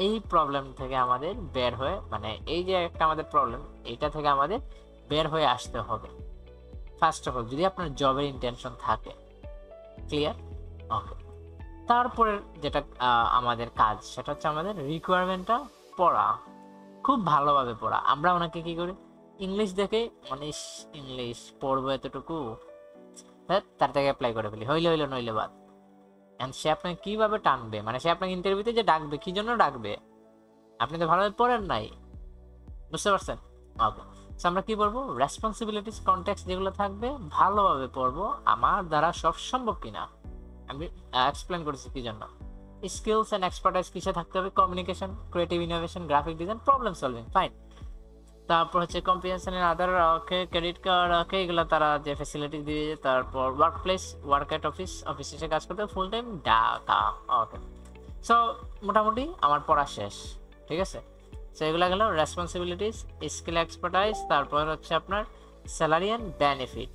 Speaker 1: এই প্রবলেম থেকে আমাদের বের হয়ে, মানে এই যে একটা আমাদের প্রবলেম, এইটা থেকে আমাদের বের হয়ে আসতে হবে। ফার্স্ট অফ অল, যদি আপনার জবের ইন্টেনশন থাকে, ক্লিয়ার, ওকে। তারপরে যেটা আমাদের কাজ, সেটা হচ্ছে আমাদের রিকোয়ারমেন্টটা পড়া, খুব ভালোভাবে পড়া। আমরা ওনাকে কি করি, ইংলিশ দেখে মানে ইংলিশ পড়বো এতটুকু, তার থেকে অ্যাপ্লাই করে ফেলি, হইলে নইলে বাদ। এন্ড সে আপনাকে কিভাবে টানবে, মানে সে আপনাকে ইন্টারভিউতে যে ডাকবে, কি জন্য ডাকবে, আপনি তো ভালোভাবে পড়েন নাই, বুঝতে পারছেন? ওকে। সো আমরা কি পড়বো, রেসপন্সিবিলিটিস, কনটেক্সট যেগুলো থাকবে ভালোভাবে পড়বো, আমার দ্বারা সব সম্ভব কিনা আমি এক্সপ্লেন করেছি কি জন্য। স্কিলস এন্ড এক্সপার্টাইজ কিসে থাকতে হবে, communication, creative innovation, graphic design, problem solving, fine. তারপর হচ্ছে comprehension and other, okay, credit card, okay, এগুলো তারা যে ফ্যাসিলিটি দিয়ে। তারপর workplace, work at office এসে কাজ করতে, full time Dhaka, okay. So মোটামুটি আমার পড়া শেষ, ঠিক আছে? সো এগুলো গেল রেসপন্সিবিলিটিস, স্কিল, এক্সপার্টাইজ। তারপর হচ্ছে আপনার স্যালারি অ্যান্ড বেনিফিট।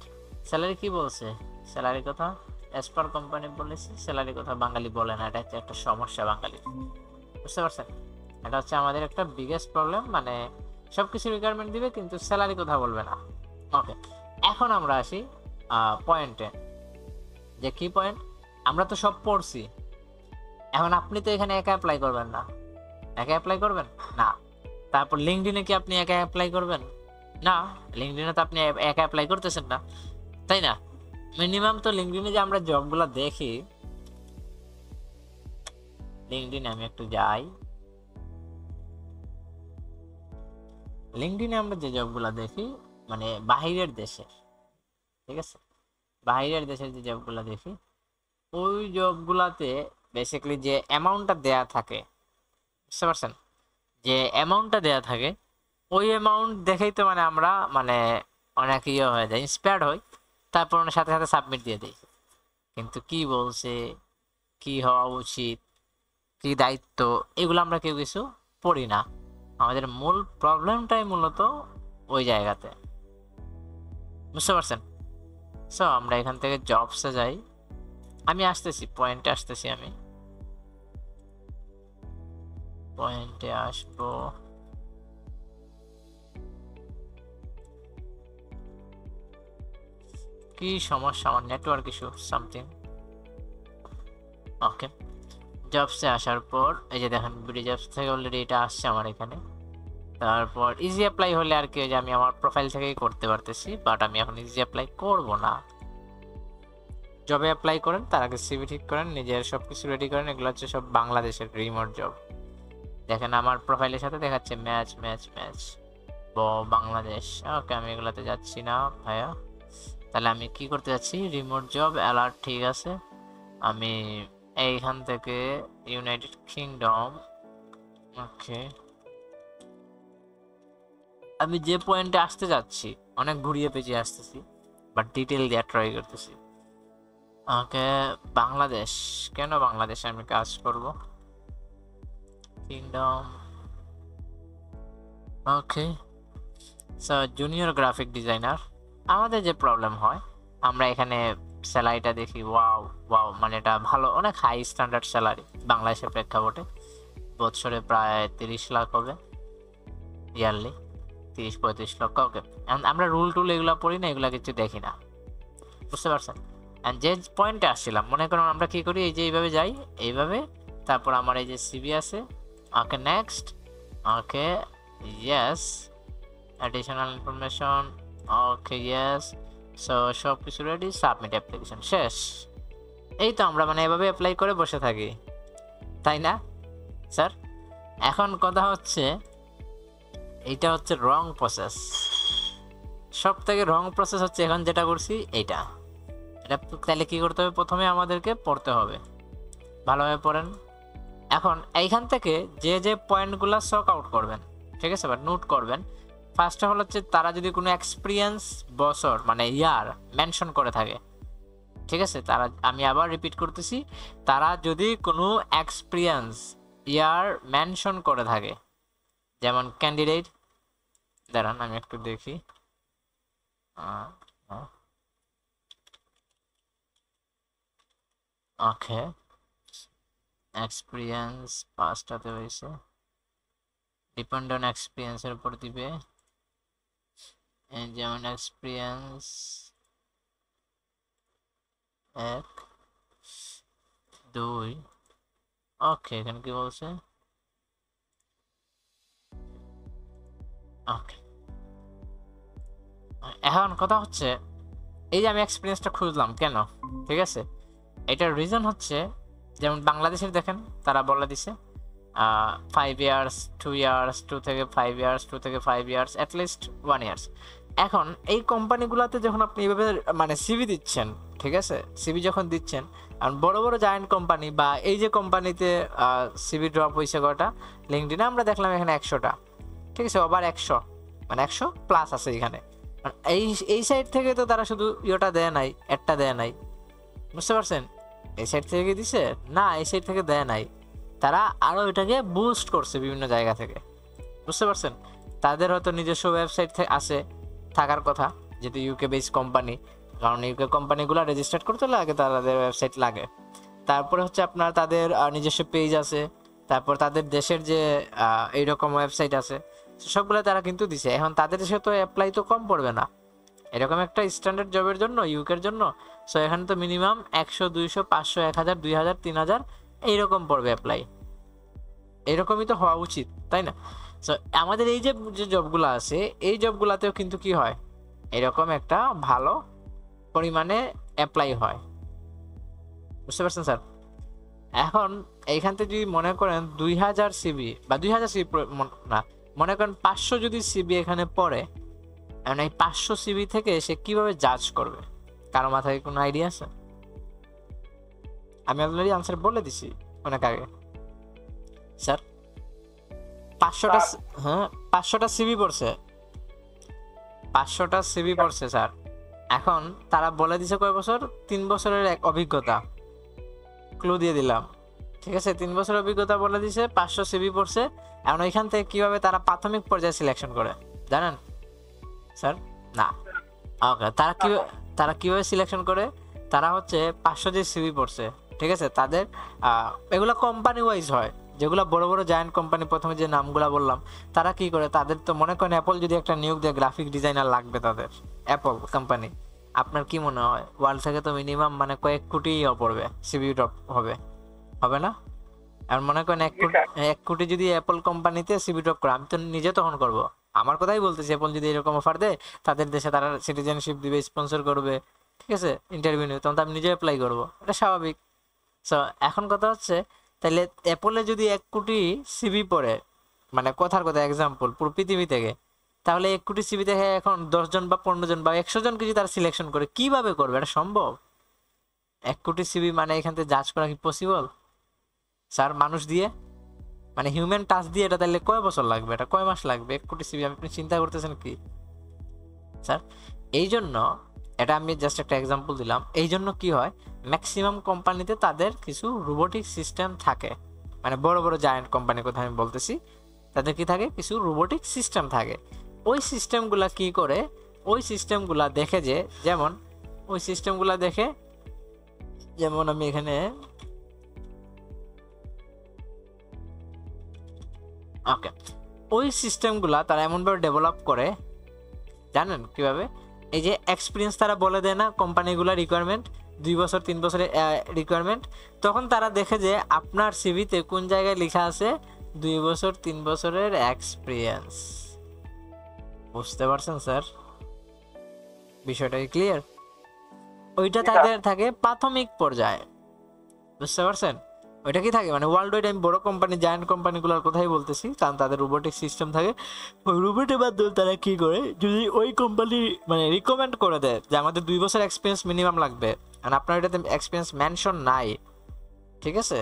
Speaker 1: স্যালারি কি বলছে, স্যালারি কথা অ্যাজ পার কোম্পানি বলেছে, স্যালারি কথা বাঙালি বলে না, এটা হচ্ছে একটা সমস্যা বাঙালি, বুঝতে পারছেন? এটা হচ্ছে আমাদের একটা বিগেস্ট প্রবলেম, মানে সবকিছু রিকোয়ারমেন্ট দিবে কিন্তু স্যালারি কথা বলবে না, ওকে। এখন আমরা আসি পয়েন্টে, যে কি পয়েন্ট, আমরা তো সব পড়ছি, এখন আপনি তো এখানে একা অ্যাপ্লাই করবেন না, একা অ্যাপ্লাই করবেন না। তারপর লিঙ্কডইনে কি আপনি একা অ্যাপ্লাই করবেন না? লিঙ্কডইনে তো আপনি একা অ্যাপ্লাই করতেছেন না, তাই না? মিনিমাম তো লিঙ্কডইনে যে আমরা জবগুলো দেখি, লিঙ্কডইনে আমি একটু যাই। লিঙ্কডইনে আমরা যে জবগুলা দেখি মানে বাহিরের দেশে, ঠিক আছে, বাহিরের দেশের যে জবগুলা দেখি ওই জবগুলাতে বেসিক্যালি যে অ্যামাউন্টটা দেয়া থাকে, বুঝতে পারছেন, যে অ্যামাউন্টটা দেয়া থাকে ওই অ্যামাউন্ট দেখেই তো মানে আমরা মানে অনেক ইয়ে হয়ে যায়, ইন্সপায়ার্ড হই, তারপর ওনার সাথে সাথে সাবমিট দিয়ে দিই। কিন্তু কি বলছে, কি হওয়া উচিত, কি দায়িত্ব, এগুলো আমরা কেউ কিছু পড়ি না। আমাদের মূল প্রবলেমটাই মূলত ওই জায়গাতে, বুঝতে পারছেন। সো আমরা এখান থেকে জবসে যাই। আমি আসতেছি পয়েন্টে, আসতেছি আমি পয়েন্টে আসবো। কি সমস্যা, আমার নেটওয়ার্ক ইস্যু সামথিং। ওকে, জবসে আসার পর এই যে দেখেন বিডি জবস থেকে অলরেডি এটা আসছে আমার এখানে। তারপর ইজি অ্যাপ্লাই হলে আর কি, যে আমি আমার প্রোফাইল থেকেই করতে পারতেছি, বাট আমি এখন ইজি অ্যাপ্লাই করব না। জবে অ্যাপ্লাই করেন তার আগে সিভি ঠিক করেন, নিজের সব কিছু রেডি করেন। এগুলো হচ্ছে সব বাংলাদেশের রিমোট জব। দেখেন আমার প্রোফাইলের সাথে দেখাচ্ছে ম্যাচ ম্যাচ ম্যাচ বাংলাদেশ। ওকে, আমি এগুলাতে যাচ্ছি না ভাইয়া। তাহলে আমি কি করতে যাচ্ছি, রিমোট জব অ্যালার্ট, ঠিক আছে। আমি এইখান থেকে ইউনাইটেড কিংডম, ওকে, আমি যে পয়েন্টে আসতে যাচ্ছি অনেক ঘুরিয়ে পেঁচিয়ে আসতেছি, বাট ডিটেল দিয়ে ট্রাই করতেছি। ওকে, বাংলাদেশ, কেন বাংলাদেশে আমি কাজ করব, kingdom, okay. So junior graphic designer. আমাদের যে প্রবলেম হয়, আমরা এখানে স্যালারিটা দেখি, ওয়াও ওয়াও, মানে এটা ভালো, অনেক হাই স্ট্যান্ডার্ড স্যালারি বাংলাদেশের প্রেক্ষাপটে। বছরে প্রায় 30 লাখ হবে ইয়ারলি, 30-35 লক্ষ। ওকে, আমরা রুল টুল এগুলো পড়ি না, এগুলো কিছু দেখি না, বুঝতে পারছেন। অ্যান্ড যে পয়েন্টে আসছিলাম, মনে করুন আমরা কি করি, এই যে এইভাবে যাই, এইভাবে, তারপর আমার এই যে সিভি আছে, okay next, okay yes, additional information, okay yes. So সব কিছু রেডি, সাবমিট অ্যাপ্লিকেশন, শেষ। এই তো আমরা মানে এভাবে অ্যাপ্লাই করে বসে থাকি, তাই না স্যার? এখন কথা হচ্ছে, এইটা হচ্ছে রং প্রসেস, সব থেকে রং প্রসেস হচ্ছে এখন যেটা করছি এইটা। এটা তাহলে কি করতে হবে, প্রথমে আমাদেরকে পড়তে হবে, ভালোভাবে পড়েন। এখন এইখান থেকে যে যে পয়েন্টগুলো শক আউট করবেন, ঠিক আছে, বা নোট করবেন। ফার্স্ট অফ অল হচ্ছে তারা যদি কোনো এক্সপিরিয়েন্স বছর মানে ইয়ার মেনশন করে থাকে, ঠিক আছে, তারা, আমি আবার রিপিট করতেছি, তারা যদি কোনো এক্সপিরিয়েন্স ইয়ার মেনশন করে থাকে, যেমন ক্যান্ডিডেট, দাঁড়ান আমি একটু দেখি, ওকে, এক্সপিরিয়েন্স পাঁচটাতে হয়েছে, ডিপেন্ড অন এক্সপিরিয়েন্সের উপর দিবে, যেমন এক্সপিরিয়েন্স 1 2, ওকে, এখানে কি বলছে, ওকে। এখন কথা হচ্ছে, এই যে আমি এক্সপিরিয়েন্সটা খুঁজলাম কেন, ঠিক আছে, এটার রিজন হচ্ছে, যেমন বাংলাদেশের দেখেন তারা বলে দিছে 5 ইয়ার্স, 2 ইয়ার্স, 2 থেকে 5 ইয়ার্স, 2 থেকে 5 ইয়ার্স, অ্যাটলিস্ট 1 ইয়ার্স। এখন এই কোম্পানিগুলোতে যখন আপনি এইভাবে মানে সিভি দিচ্ছেন, ঠিক আছে, সিভি যখন দিচ্ছেন, আর বড় বড় জায়ান্ট কোম্পানি বা এই যে কোম্পানিতে সিভি ড্রপ হয়েছে কটা, লিঙ্কডইনে আমরা দেখলাম এখানে 100টা, ঠিক আছে, আবার 100 মানে 100 প্লাস আছে এখানে। এই এই সাইড থেকে তো তারা শুধু ইয়েটা দেয় নাই, একটা দেয় নাই, বুঝতে পারছেন। এই সাইড থেকে দিছে না, এই সাইড থেকে দেয় নাই, তারা আরো এটাকে বুস্ট করছে বিভিন্ন জায়গা থেকে, বুঝতে পারছেন। তাদের হয়তো নিজস্ব ওয়েবসাইট আছে, থাকার কথা, যেহেতু ইউকে বেস কোম্পানি, কারণ ইউকে কোম্পানিগুলো রেজিস্টার্ড করতে লাগে, তাদের ওয়েবসাইট লাগে। তারপরে হচ্ছে আপনার তাদের নিজস্ব পেজ আছে, তারপর তাদের দেশের যে এইরকম ওয়েবসাইট আছে, সবগুলো তারা কিন্তু দিছে। এখন তাদের দেশে তো অ্যাপ্লাই তো কম পড়বে না এরকম একটা স্ট্যান্ডার্ড জবের জন্য, ইউকের জন্য। সো এখানে তো মিনিমাম 100, 200, 500, 1000, 2000, 3000 এইরকম পড়বে অ্যাপ্লাই, এরকমই তো হওয়া উচিত, তাই না? সো আমাদের এই যে যে জবগুলো আছে, এই জবগুলোতেও কিন্তু কি হয়, এরকম একটা ভালো পরিমাণে অ্যাপ্লাই হয়, বুঝতে পারছেন স্যার। এখন এইখান থেকে যদি মনে করেন 2000 সিবি বা 2000 সিবি না, মনে করেন 500 যদি সিবি এখানে পড়ে, এখন এই 500 সিবি থেকে সে কিভাবে জাজ করবে? কারো মাথায় কোনো আইডিয়া আছে? আমি অলরেডি আনসার বলে দিছি অনেক আগে স্যার। 500টা হ্যাঁ 500টা সিবি পড়ছে, 500টা সিবি পড়ছে স্যার। এখন তারা বলে দিছে কয় বছর? 3 বছরের এক অভিজ্ঞতা, ক্লু দিয়ে দিলাম, ঠিক আছে? 3 বছরের অভিজ্ঞতা বলে দিছে, 500 সিবি পড়ছে। এখন ওইখান থেকে কিভাবে তারা প্রাথমিক পর্যায়ে সিলেকশন করে জানেন স্যার? না। ওকে, তারা কিভাবে সিলেকশন করে? তারা হচ্ছে 500 যে সিভি পড়ছে, ঠিক আছে, তাদের এগুলা কোম্পানি ওয়াইজ হয়। যেগুলো বড় বড় জায়ান্ট কোম্পানি, প্রথমে যে নামগুলা বললাম, তারা কি করে? তাদের তো মনে করেন অ্যাপল যদি একটা নিয়োগ দেয়, গ্রাফিক ডিজাইনার লাগবে তাদের, অ্যাপল কোম্পানি। আপনার কি মনে হয় ওয়ার্ল্ড থেকে তো মিনিমাম মানে কয়েক কোটি পড়বে সিভি ড্রপ হবে, হবে না? আর মনে করেন 1 কোটি যদি অ্যাপল কোম্পানিতে সিভি ড্রপ করে, আমি তো নিজে তখন করব। আমার কথাই বলতেছি, অ্যাপল যদি এরকম অফার দেয় তাদের দেশে, তারা সিটিজেনশিপ দিবে, স্পন্সর করবে, ঠিক আছে, ইন্টারভিউ নিবে, তখন তো আমি নিজে অ্যাপ্লাই করবো, এটা স্বাভাবিক। সো এখন কথা হচ্ছে, তাহলে অ্যাপলে যদি 1 কোটি সিভি পড়ে, মানে কথার কথা এক্সাম্পল পুরো পৃথিবী থেকে, তাহলে 1 কোটি সিভি থেকে এখন 10 জন বা 15 জন বা 100 জনকে যদি তারা সিলেকশন করে, কিভাবে করবে? এটা সম্ভব? 1 কোটি সিভি মানে এখান থেকে জাজ করা কি পসিবল স্যার? মানুষ দিয়ে, মানে হিউম্যান টাচ দিয়ে এটা তাহলে কয় বছর লাগবে, এটা কয় মাস লাগবে? 1 কোটি সিবি আপনি চিন্তা করতেছেন কি স্যার? এই জন্য এটা আমি জাস্ট একটা এক্সাম্পল দিলাম। এই জন্য কি হয়, ম্যাক্সিমাম কোম্পানিতে তাদের কিছু রোবোটিক সিস্টেম থাকে, মানে বড় বড় জায়ান্ট কোম্পানির কথা আমি বলতেছি, তাদের কি থাকে? কিছু রোবোটিক সিস্টেম থাকে। ওই সিস্টেমগুলা কি করে? ওই সিস্টেমগুলা দেখে যে, যেমন ওই সিস্টেমগুলা দেখে, যেমন আমি এখানে ওকে, ওই সিস্টেমগুলা তারা এমনভাবে ডেভেলপ করে, জানেন কিভাবে? এই যে এক্সপিরিয়েন্স তারা বলে দেয় না কোম্পানিগুলো, রিকোয়ারমেন্ট 2 বছর 3 বছরের রিকোয়ারমেন্ট, তখন তারা দেখে যে আপনার সিভিতে কোন জায়গায় লেখা আছে 2 বছর 3 বছরের এক্সপিরিয়েন্স। বুঝতে পারছেন স্যার? বিষয়টা কি ক্লিয়ার? ওইটা তাদের থাকে প্রাথমিক পর্যায়ে, বুঝতে পারছেন? ওইটা কি থাকে, মানে ওয়ার্ল্ড ওয়াইড আমি বড় কোম্পানি, জায়ান্ট কোম্পানিগুলোর কথাই বলতেছি, কারণ তাদের রোবোটিক সিস্টেম থাকে। ওই রোবটের মাধ্যমে তারা কি করে, যদি ওই কোম্পানি মানে রিকমেন্ড করে দেয় যে আমাদের 2 বছর এক্সপিরিয়েন্স মিনিমাম লাগবে, আর আপনার এটাতে এক্সপিরিয়েন্স মেনশন নাই, ঠিক আছে,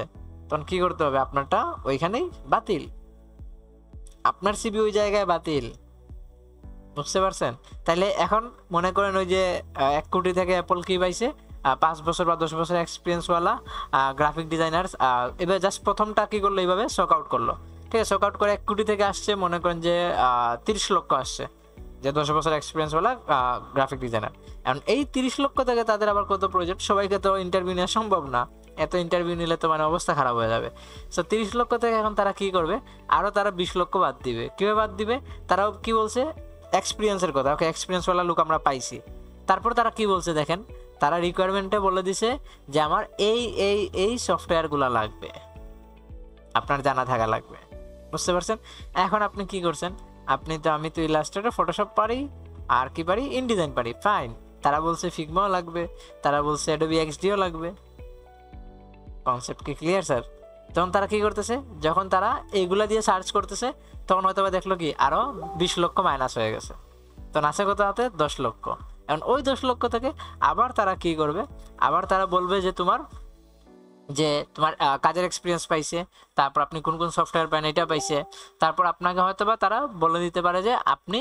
Speaker 1: তখন কি করতে হবে? আপনারটা ওইখানেই বাতিল, আপনার সিবি ওই জায়গায় বাতিল। বুঝতে পারছেন? তাহলে এখন মনে করেন ওই যে 1 কোটি থেকে অ্যাপল কি পাইছে, 5 বছর বা 10 বছর এক্সপিরিয়েন্সওয়ালা গ্রাফিক ডিজাইনার, এবার জাস্ট প্রথমটা কি করলো, এইভাবে শক আউট করলো, ঠিক আছে, শক আউট করে 1 কোটি থেকে আসছে মনে করেন যে 30 লক্ষ আসছে, যে 10 বছর এক্সপিরিয়েন্সওয়ালা গ্রাফিক ডিজাইনার। এখন এই 30 লক্ষ থেকে তাদের আবার কত প্রয়োজন? সবাইকে তো ইন্টারভিউ নেওয়া সম্ভব না, এত ইন্টারভিউ নিলে তো মানে অবস্থা খারাপ হয়ে যাবে। সো 30 লক্ষ থেকে এখন তারা কি করবে? আরও তারা 20 লক্ষ বাদ দিবে। কীভাবে বাদ দিবে? তারাও কি বলছে? এক্সপিরিয়েন্সের কথা, ওকে, এক্সপিরিয়েন্সওয়ালা লোক আমরা পাইছি। তারপর তারা কি বলছে দেখেন, তারা রিকোয়ারমেন্টে বলে দিছে যে আমার এই এই এই সফটওয়্যারগুলো লাগবে, আপনার জানা থাকা লাগবে। বুঝতে পারছেন? এখন আপনি কি করছেন? আমি তো ইলাস্ট্রেটর, ফটোশপ পারি, আর কি পারি? ইনডিজাইন পারি, ফাইন। তারা বলছে ফিগমাও লাগবে, তারা বলছে অ্যাডোবি এক্সডিও লাগবে। কনসেপ্ট কি ক্লিয়ার স্যার? তখন তারা কি করতেছে, যখন তারা এইগুলা দিয়ে সার্চ করতেছে, তখন হয়তো বা দেখলো কি আরো 20 লক্ষ মাইনাস হয়ে গেছে, তখন আছে কত হাতে? 10 লক্ষ। এখন ওই 10 লক্ষ থেকে আবার তারা কি করবে? আবার তারা বলবে যে তোমার কাজের এক্সপিরিয়েন্স পাইছে, তারপর আপনি কোন কোন সফটওয়্যার পান এটা পাইছে, তারপর আপনাকে হয়তো বা তারা বলে দিতে পারে যে আপনি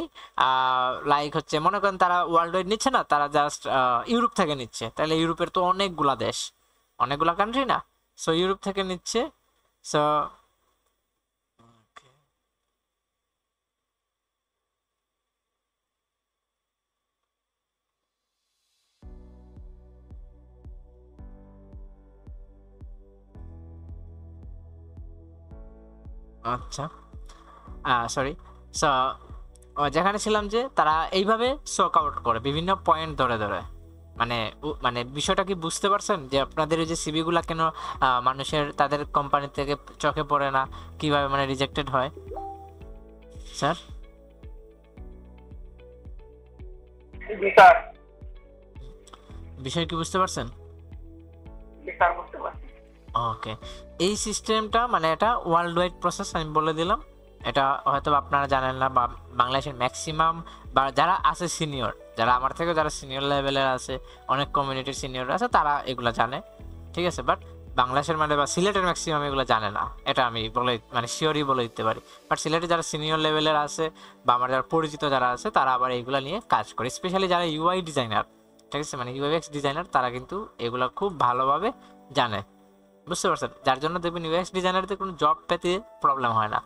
Speaker 1: লাইক হচ্ছে, মনে করেন তারা ওয়ার্ল্ড ওয়াইড নিচ্ছে না, তারা জাস্ট ইউরোপ থেকে নিচ্ছে, তাহলে ইউরোপের তো অনেকগুলা দেশ, অনেকগুলা কান্ট্রি না, সো ইউরোপ থেকে নিচ্ছে। সো আচ্ছা, সরি, সো যেখানে ছিলাম যে তারা এইভাবে শক আউট করে বিভিন্ন পয়েন্ট ধরে ধরে, মানে মানে বিষয়টা কি বুঝতে পারছেন যে আপনাদের এই যে সিভি গুলা কেন মানুষের তাদের কোম্পানি থেকে চোখে পড়ে না, কিভাবে মানে রিজেক্টেড হয় স্যার?
Speaker 3: জি স্যার।
Speaker 1: বিষয় কি বুঝতে পারছেন?
Speaker 3: জি স্যার, বুঝতে পারছি।
Speaker 1: ওকে, এই সিস্টেমটা মানে এটা ওয়ার্ল্ড ওয়াইড প্রসেস, আমি বলে দিলাম। এটা হয়তো আপনারা জানেন না, বা বাংলাদেশের ম্যাক্সিমাম বা যারা আছে সিনিয়র, যারা আমার থেকে যারা সিনিয়র লেভেলের আছে, অনেক কমিউনিটির সিনিয়র আছে, তারা এগুলো জানে, ঠিক আছে। বাট বাংলাদেশের মানে বা সিলেটের ম্যাক্সিমাম এগুলো জানে না, এটা আমি বলে মানে শিওরই বলে দিতে পারি। বাট সিলেটে যারা সিনিয়র লেভেলের আছে বা আমার যারা পরিচিত যারা আছে, তারা আবার এইগুলো নিয়ে কাজ করে, স্পেশালি যারা ইউআই ডিজাইনার, ঠিক আছে, মানে ইউএক্স ডিজাইনার, তারা কিন্তু এগুলো খুব ভালোভাবে জানে, বুঝতে পারছেন? যার জন্য দেখবেন ইউএক্স ডিজাইনারদের কোনো জব পেতে প্রবলেম হয় না।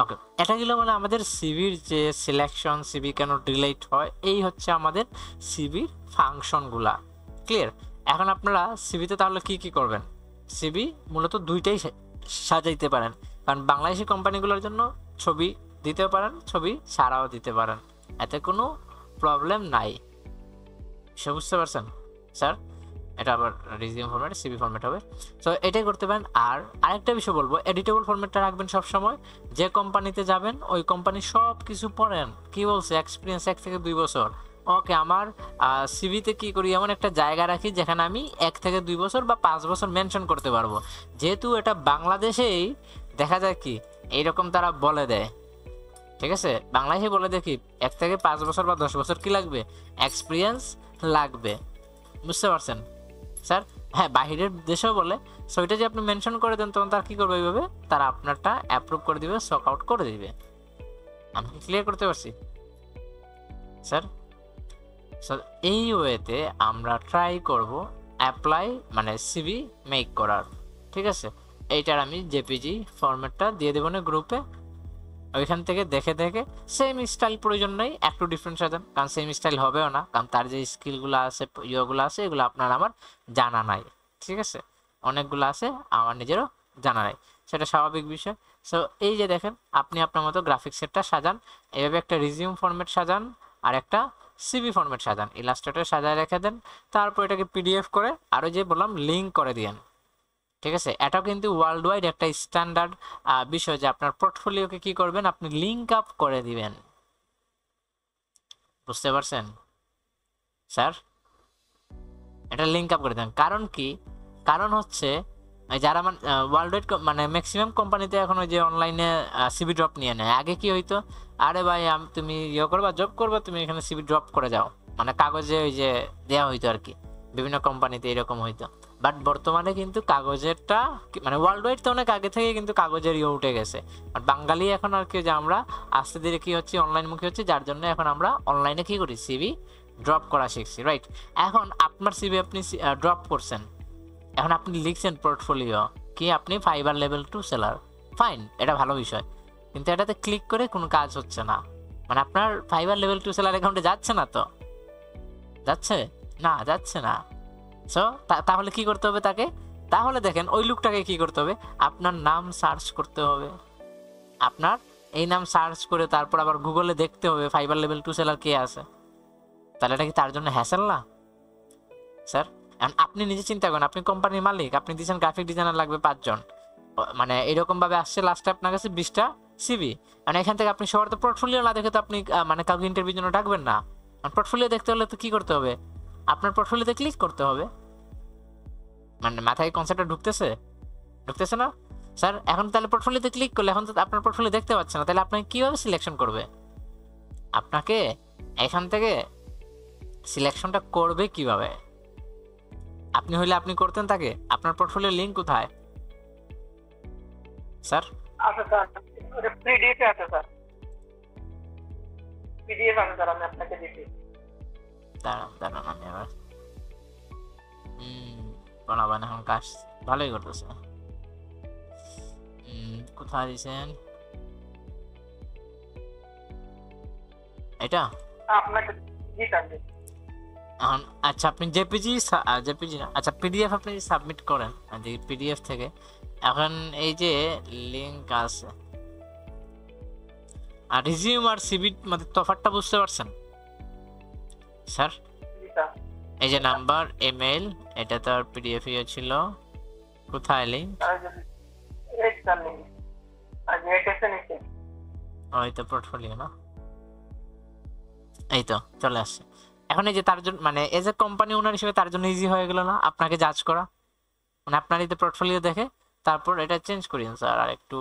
Speaker 1: ওকে, এটা গেল মানে আমাদের সিভির যে সিলেকশন, সিভি কেন ডিলেট হয়, এই হচ্ছে আমাদের সিভির ফাংশনগুলা। ক্লিয়ার? এখন আপনারা সিভিতে তাহলে কি কি করবেন? সিভি মূলত দুইটাই সাজাইতে পারেন, কারণ বাংলাদেশি কোম্পানিগুলোর জন্য ছবি দিতেও পারেন, ছবি ছাড়াও দিতে পারেন, এতে কোনো প্রবলেম নাই। সে বুঝতে পারছেন স্যার? এটা আবার রিজিউম ফরম্যাট, সিভি ফরম্যাট হবে। সো এটাই করতে পারেন। আর আরেকটা বিষয় বলবো, এডিটেবল ফরম্যাটটা রাখবেন সবসময়। যে কোম্পানিতে যাবেন ওই কোম্পানির সব কিছু পড়েন, কি বলছে, এক্সপিরিয়েন্স 1 থেকে 2 বছর। ওকে, আমার সিভিতে কি করি, এমন একটা জায়গা রাখি যেখানে আমি 1 থেকে 2 বছর বা 5 বছর মেনশন করতে পারবো, যেহেতু এটা বাংলাদেশেই দেখা যায় কি এইরকম তারা বলে দেয়, ঠিক আছে, বাংলাদেশে বলে দেখি 1 থেকে 5 বছর বা 10 বছর কি লাগবে, এক্সপিরিয়েন্স লাগবে, বুঝতে পারছেন স্যার? হ্যাঁ, বাহিরের দেশেও বলে। সো এটা যে আপনি মেনশন করে দেন, তখন তারা কী করবে, এইভাবে তারা আপনারটা অ্যাপ্রুভ করে দিবে, সক আউট করে দিবে। আমি কি ক্লিয়ার করতে পারছি স্যার? সো এই ওয়েতে আমরা ট্রাই করব অ্যাপ্লাই মানে সিভি মেক করার, ঠিক আছে। এইটার আমি জেপিজি ফরম্যাটটা দিয়ে দেবো না গ্রুপে, ওইখান থেকে দেখে দেখে সেম স্টাইল প্রয়োজন নেই, একটু ডিফারেন্ট সাজান, কারণ সেম স্টাইল হবেও না, কারণ তার যে স্কিলগুলো আছে, ইয়েগুলো আছে, এগুলো আপনার আমার জানা নাই, ঠিক আছে, অনেকগুলো আছে আমার নিজেরও জানা নাই, সেটা স্বাভাবিক বিষয়। সো এই যে দেখেন, আপনি আপনার মতো গ্রাফিক সেটটা সাজান, এভাবে একটা রিজিউম ফরম্যাট সাজান আর একটা সিভি ফরম্যাট সাজান, ইলাস্ট্রেটর সাজায় রেখে দেন, তারপর এটাকে পিডিএফ করে আরও যে বললাম লিঙ্ক করে দিয়েন, ঠিক আছে। এটাও কিন্তু ওয়ার্ল্ড ওয়াইড একটা স্ট্যান্ডার্ড বিষয়, যে আপনার পোর্টফোলিওকে কি করবেন, আপনি লিঙ্ক আপ করে দিবেন, বুঝতে পারছেন স্যার? এটা লিঙ্ক আপ করে দেন। কারণ কি, কারণ হচ্ছে যারা ওয়ার্ল্ড ওয়াইড মানে ম্যাক্সিমাম কোম্পানিতে এখন ওই যে অনলাইনে সিভি ড্রপ নিয়ে নেয়। আগে কি হইতো, আরে ভাই তুমি ইয়ে করবা, জব করবা, তুমি এখানে সিভি ড্রপ করে যাও, মানে কাগজে ওই যে দেওয়া হইতো আর কি, বিভিন্ন কোম্পানিতে এরকম হইতো। বাট বর্তমানে কিন্তু কাগজেরটা মানে ওয়ার্ল্ড ওয়াইড তো অনেক আগে থেকে কিন্তু কাগজের ইয়ে উঠে গেছে, আর বাঙালি এখন আর কি, যে আমরা আস্তে ধীরে কি হচ্ছে অনলাইনমুখী হচ্ছে, যার জন্য এখন আমরা অনলাইনে কি করি, সিভি ড্রপ করা শিখছি, রাইট? এখন আপনার সিভি আপনি ড্রপ করছেন, এখন আপনি লিখছেন পোর্টফোলিও কি, আপনি ফাইবার লেভেল 2 সেলার, ফাইন, এটা ভালো বিষয়, কিন্তু এটাতে ক্লিক করে কোনো কাজ হচ্ছে না, মানে আপনার ফাইবার লেভেল 2 সেলার অ্যাকাউন্টে যাচ্ছে না, তো যাচ্ছে না, যাচ্ছে না। সো তাহলে কি করতে হবে তাকে, তাহলে দেখেন ওই লোকটাকে কি করতে হবে, আপনার নাম সার্চ করতে হবে, আপনার এই নাম সার্চ করে তারপর আবার গুগলে দেখতে হবে ফাইবার লেভেল 2 সেলার কে আছে, তাহলে এটা কি তার জন্য হ্যাসেল না স্যার? এখন আপনি নিজে চিন্তা করেন, আপনি কোম্পানির মালিক, আপনি দিচ্ছেন গ্রাফিক ডিজাইনার লাগবে 5 জন, মানে এরকম ভাবে আসছে লাস্টে আপনার কাছে 20টা সিভি, মানে এখান থেকে আপনি সবার তো পোর্টফোলিও না দেখে তো আপনি মানে কাউকে ইন্টারভিউর জন্য ডাকবেন না। পোর্টফোলিও দেখতে হলে তো কি করতে হবে, আপনার পোর্টফোলিওতে ক্লিক করতে হবে, মানে মাথায় কনসেপ্টটা ঢুকতেছে, ঢুকতেছে না স্যার? এখন তাহলে পোর্টফোলিওতে ক্লিক করলে এখন তো আপনার পোর্টফোলিও দেখতে পাচ্ছে না, তাহলে আপনাকে কিভাবে সিলেকশন করবে, আপনাকে এখান থেকে সিলেকশনটা করবে কিভাবে? আপনি হইলে আপনি করতেন তাকে, আপনার পোর্টফোলিও লিংক কোথায় স্যার?
Speaker 3: আচ্ছা স্যার, ওটা পিডিএফ আছে স্যার, পিডিএফ আছে স্যার, আমি আপনাকে দিচ্ছি।
Speaker 1: দাঁড়ান আমি আবার বানাবেন, এখন কাজ ভালোই করতেছে। কোথায় দিয়েছেন এটা?
Speaker 3: আপনাকে জি স্যার, জি।
Speaker 1: আচ্ছা, আপনি জেপিজি না, আচ্ছা পিডিএফ আপনি সাবমিট করেন পিডিএফ থেকে। এখন এই যে লিংক আছে, আর রিজিউম আর সিভির মধ্যে তফাৎটা বুঝতে পারছেন স্যার?
Speaker 3: জি স্যার।
Speaker 1: এই যে নাম্বার, ইমেল, এটা তো আর পিডিএফ ই ছিল, কোথায় লিংক?
Speaker 3: এই স্যার লিংক আর এটা নিচে,
Speaker 1: ওই তো পোর্টফোলিও না, এই তো চলে আসছে। এখন এই যে তার জন্য মানে এজ এ কোম্পানি ওনার হিসেবে তার জন্য ইজি হয়ে গেল না আপনাকে জাজ করা, মানে আপনারই তো পোর্টফোলিও দেখে তারপর এটা চেঞ্জ করিয়েন স্যার, আর একটু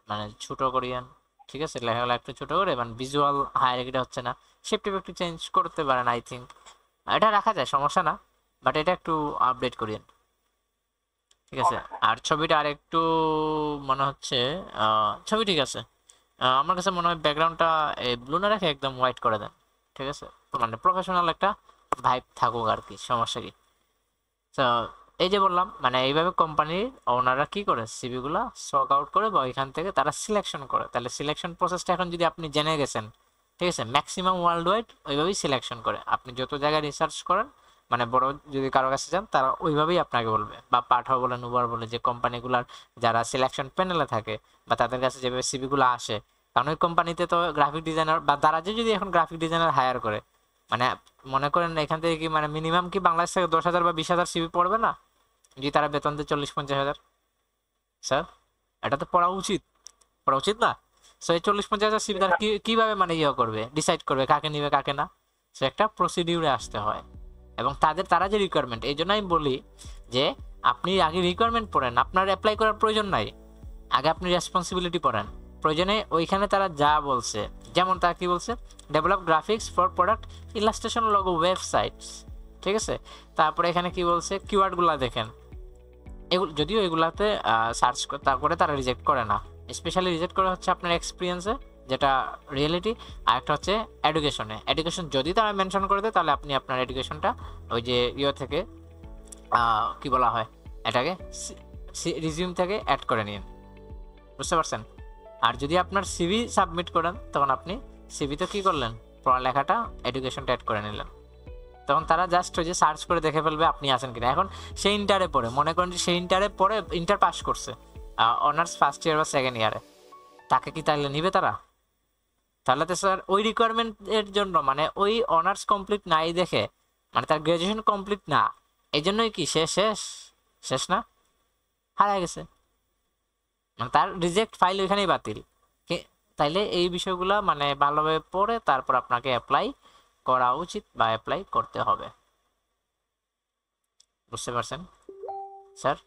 Speaker 1: মানে ছোট করিয়েন, ঠিক আছে, লেখাগুলো একটু ছোট করে, মানে ভিজুয়াল হায়ার হচ্ছে না, শেপ টেপ একটু চেঞ্জ করতে পারেন আই থিঙ্ক। এটা রাখা যায়, সমস্যা না, বাট এটা একটু আপডেট করিয়েন, ঠিক আছে। আর ছবিটা আর একটু মনে হচ্ছে ছবি ঠিক আছে, আমার কাছে মনে হয় ব্যাকগ্রাউন্ডটা ব্লু না রেখে একদম হোয়াইট করে দেন, ঠিক আছে, মানে প্রফেশনাল একটা ভাইব থাকুক আর কি, সমস্যা কি। তো এই যে বললাম, মানে এইভাবে কোম্পানির ওনাররা কি করে সিভি গুলা স্টক আউট করে বা ওইখান থেকে তারা সিলেকশন করে। তাহলে সিলেকশন প্রসেসটা এখন যদি আপনি জেনে গেছেন, ঠিক আছে, ম্যাক্সিমাম ওয়ার্ল্ড ওয়াইড ওইভাবেই সিলেকশন করে। আপনি যত জায়গায় রিসার্চ করেন, মানে বড় যদি কারো কাছে যান, তারা ওইভাবেই আপনাকে বলবে, বা পাঠাও বলে উবার বলে, যে কোম্পানিগুলার যারা সিলেকশন প্যানেলে থাকে বা তাদের কাছে যেভাবে সিভি গুলো আসে, কারণ ওই কোম্পানিতে তো গ্রাফিক ডিজাইনার বা তারা যে যদি এখন গ্রাফিক ডিজাইনার হায়ার করে, মানে মনে করেন এখান থেকে কি মানে মিনিমাম কি বাংলাদেশ থেকে 10,000 বা 20,000 সিভি পড়বে না, যদি তারা বেতন দেয় 40-50 হাজার, স্যার এটা তো পড়া উচিত, পড়া উচিত না? সো এই 40-50 হাজার সিভি তারা কিভাবে মানে ইয়ে করবে, ডিসাইড করবে কাকে নিবে কাকে না? সো একটা প্রসিডিউরে আসতে হয়, এবং তারা যে রিকোয়ারমেন্ট, এই জন্য আমি বলি যে আপনি আগে রিকোয়ারমেন্ট পড়েন, আপনার অ্যাপ্লাই করার প্রয়োজন নাই, আগে আপনি রেসপন্সিবিলিটি পড়েন, প্রয়োজনে ওইখানে তারা যা বলছে, যেমন তারা কি বলছে, develop graphics for product illustration logo websites, ঠিক আছে। তারপরে এখানে কি বলছে, কিওয়ার্ডগুলো দেখেন, এগুলো যদিও এগুলাতে সার্চ তারপরে তারা রিজেক্ট করে না, স্পেশালি রিজেক্ট করা হচ্ছে আপনার এক্সপিরিয়েন্সে, যেটা রিয়েলিটি, আর একটা হচ্ছে এডুকেশন যদি তারা মেনশন করে দেয়, তাহলে আপনি আপনার এডুকেশনটা ওই যে ইয়ে থেকে কি বলা হয় এটাকে, রিজিউম থেকে অ্যাড করে নিন, বুঝতে পারছেন। আর যদি আপনার সিভি সাবমিট করেন, তখন আপনি সিভিতে কি করলেন, পড়ালেখাটা এডুকেশনটা অ্যাড করে নিলেন, তখন তারা জাস্ট ওই যে সার্চ করে দেখে ফেলবে আপনি আছেন কিনা। এখন সে ইন্টারে পড়ে, মনে করেন যে সে ইন্টারে পড়ে ইন্টার পাস করছে অনার্স ফার্স্ট ইয়ার বা সেকেন্ড ইয়ারে, তাকে কি তাহলে নিবে তারা? তাহলে তো স্যার ওই রিকোয়ারমেন্টের জন্য, মানে ওই অনার্স কমপ্লিট নাই দেখে, মানে তার গ্রাজুয়েশন কমপ্লিট না, এই জন্যই কি সে শেষ, শেষ না, হারায় গেছে, মানে তার রিজেক্ট ফাইল ওইখানেই বাতিল। তাইলে এই বিষয়গুলো মানে ভালোভাবে পড়ে তারপর আপনাকে অ্যাপ্লাই করা উচিত বা অ্যাপ্লাই করতে হবে, বুঝতে পারছেন স্যার?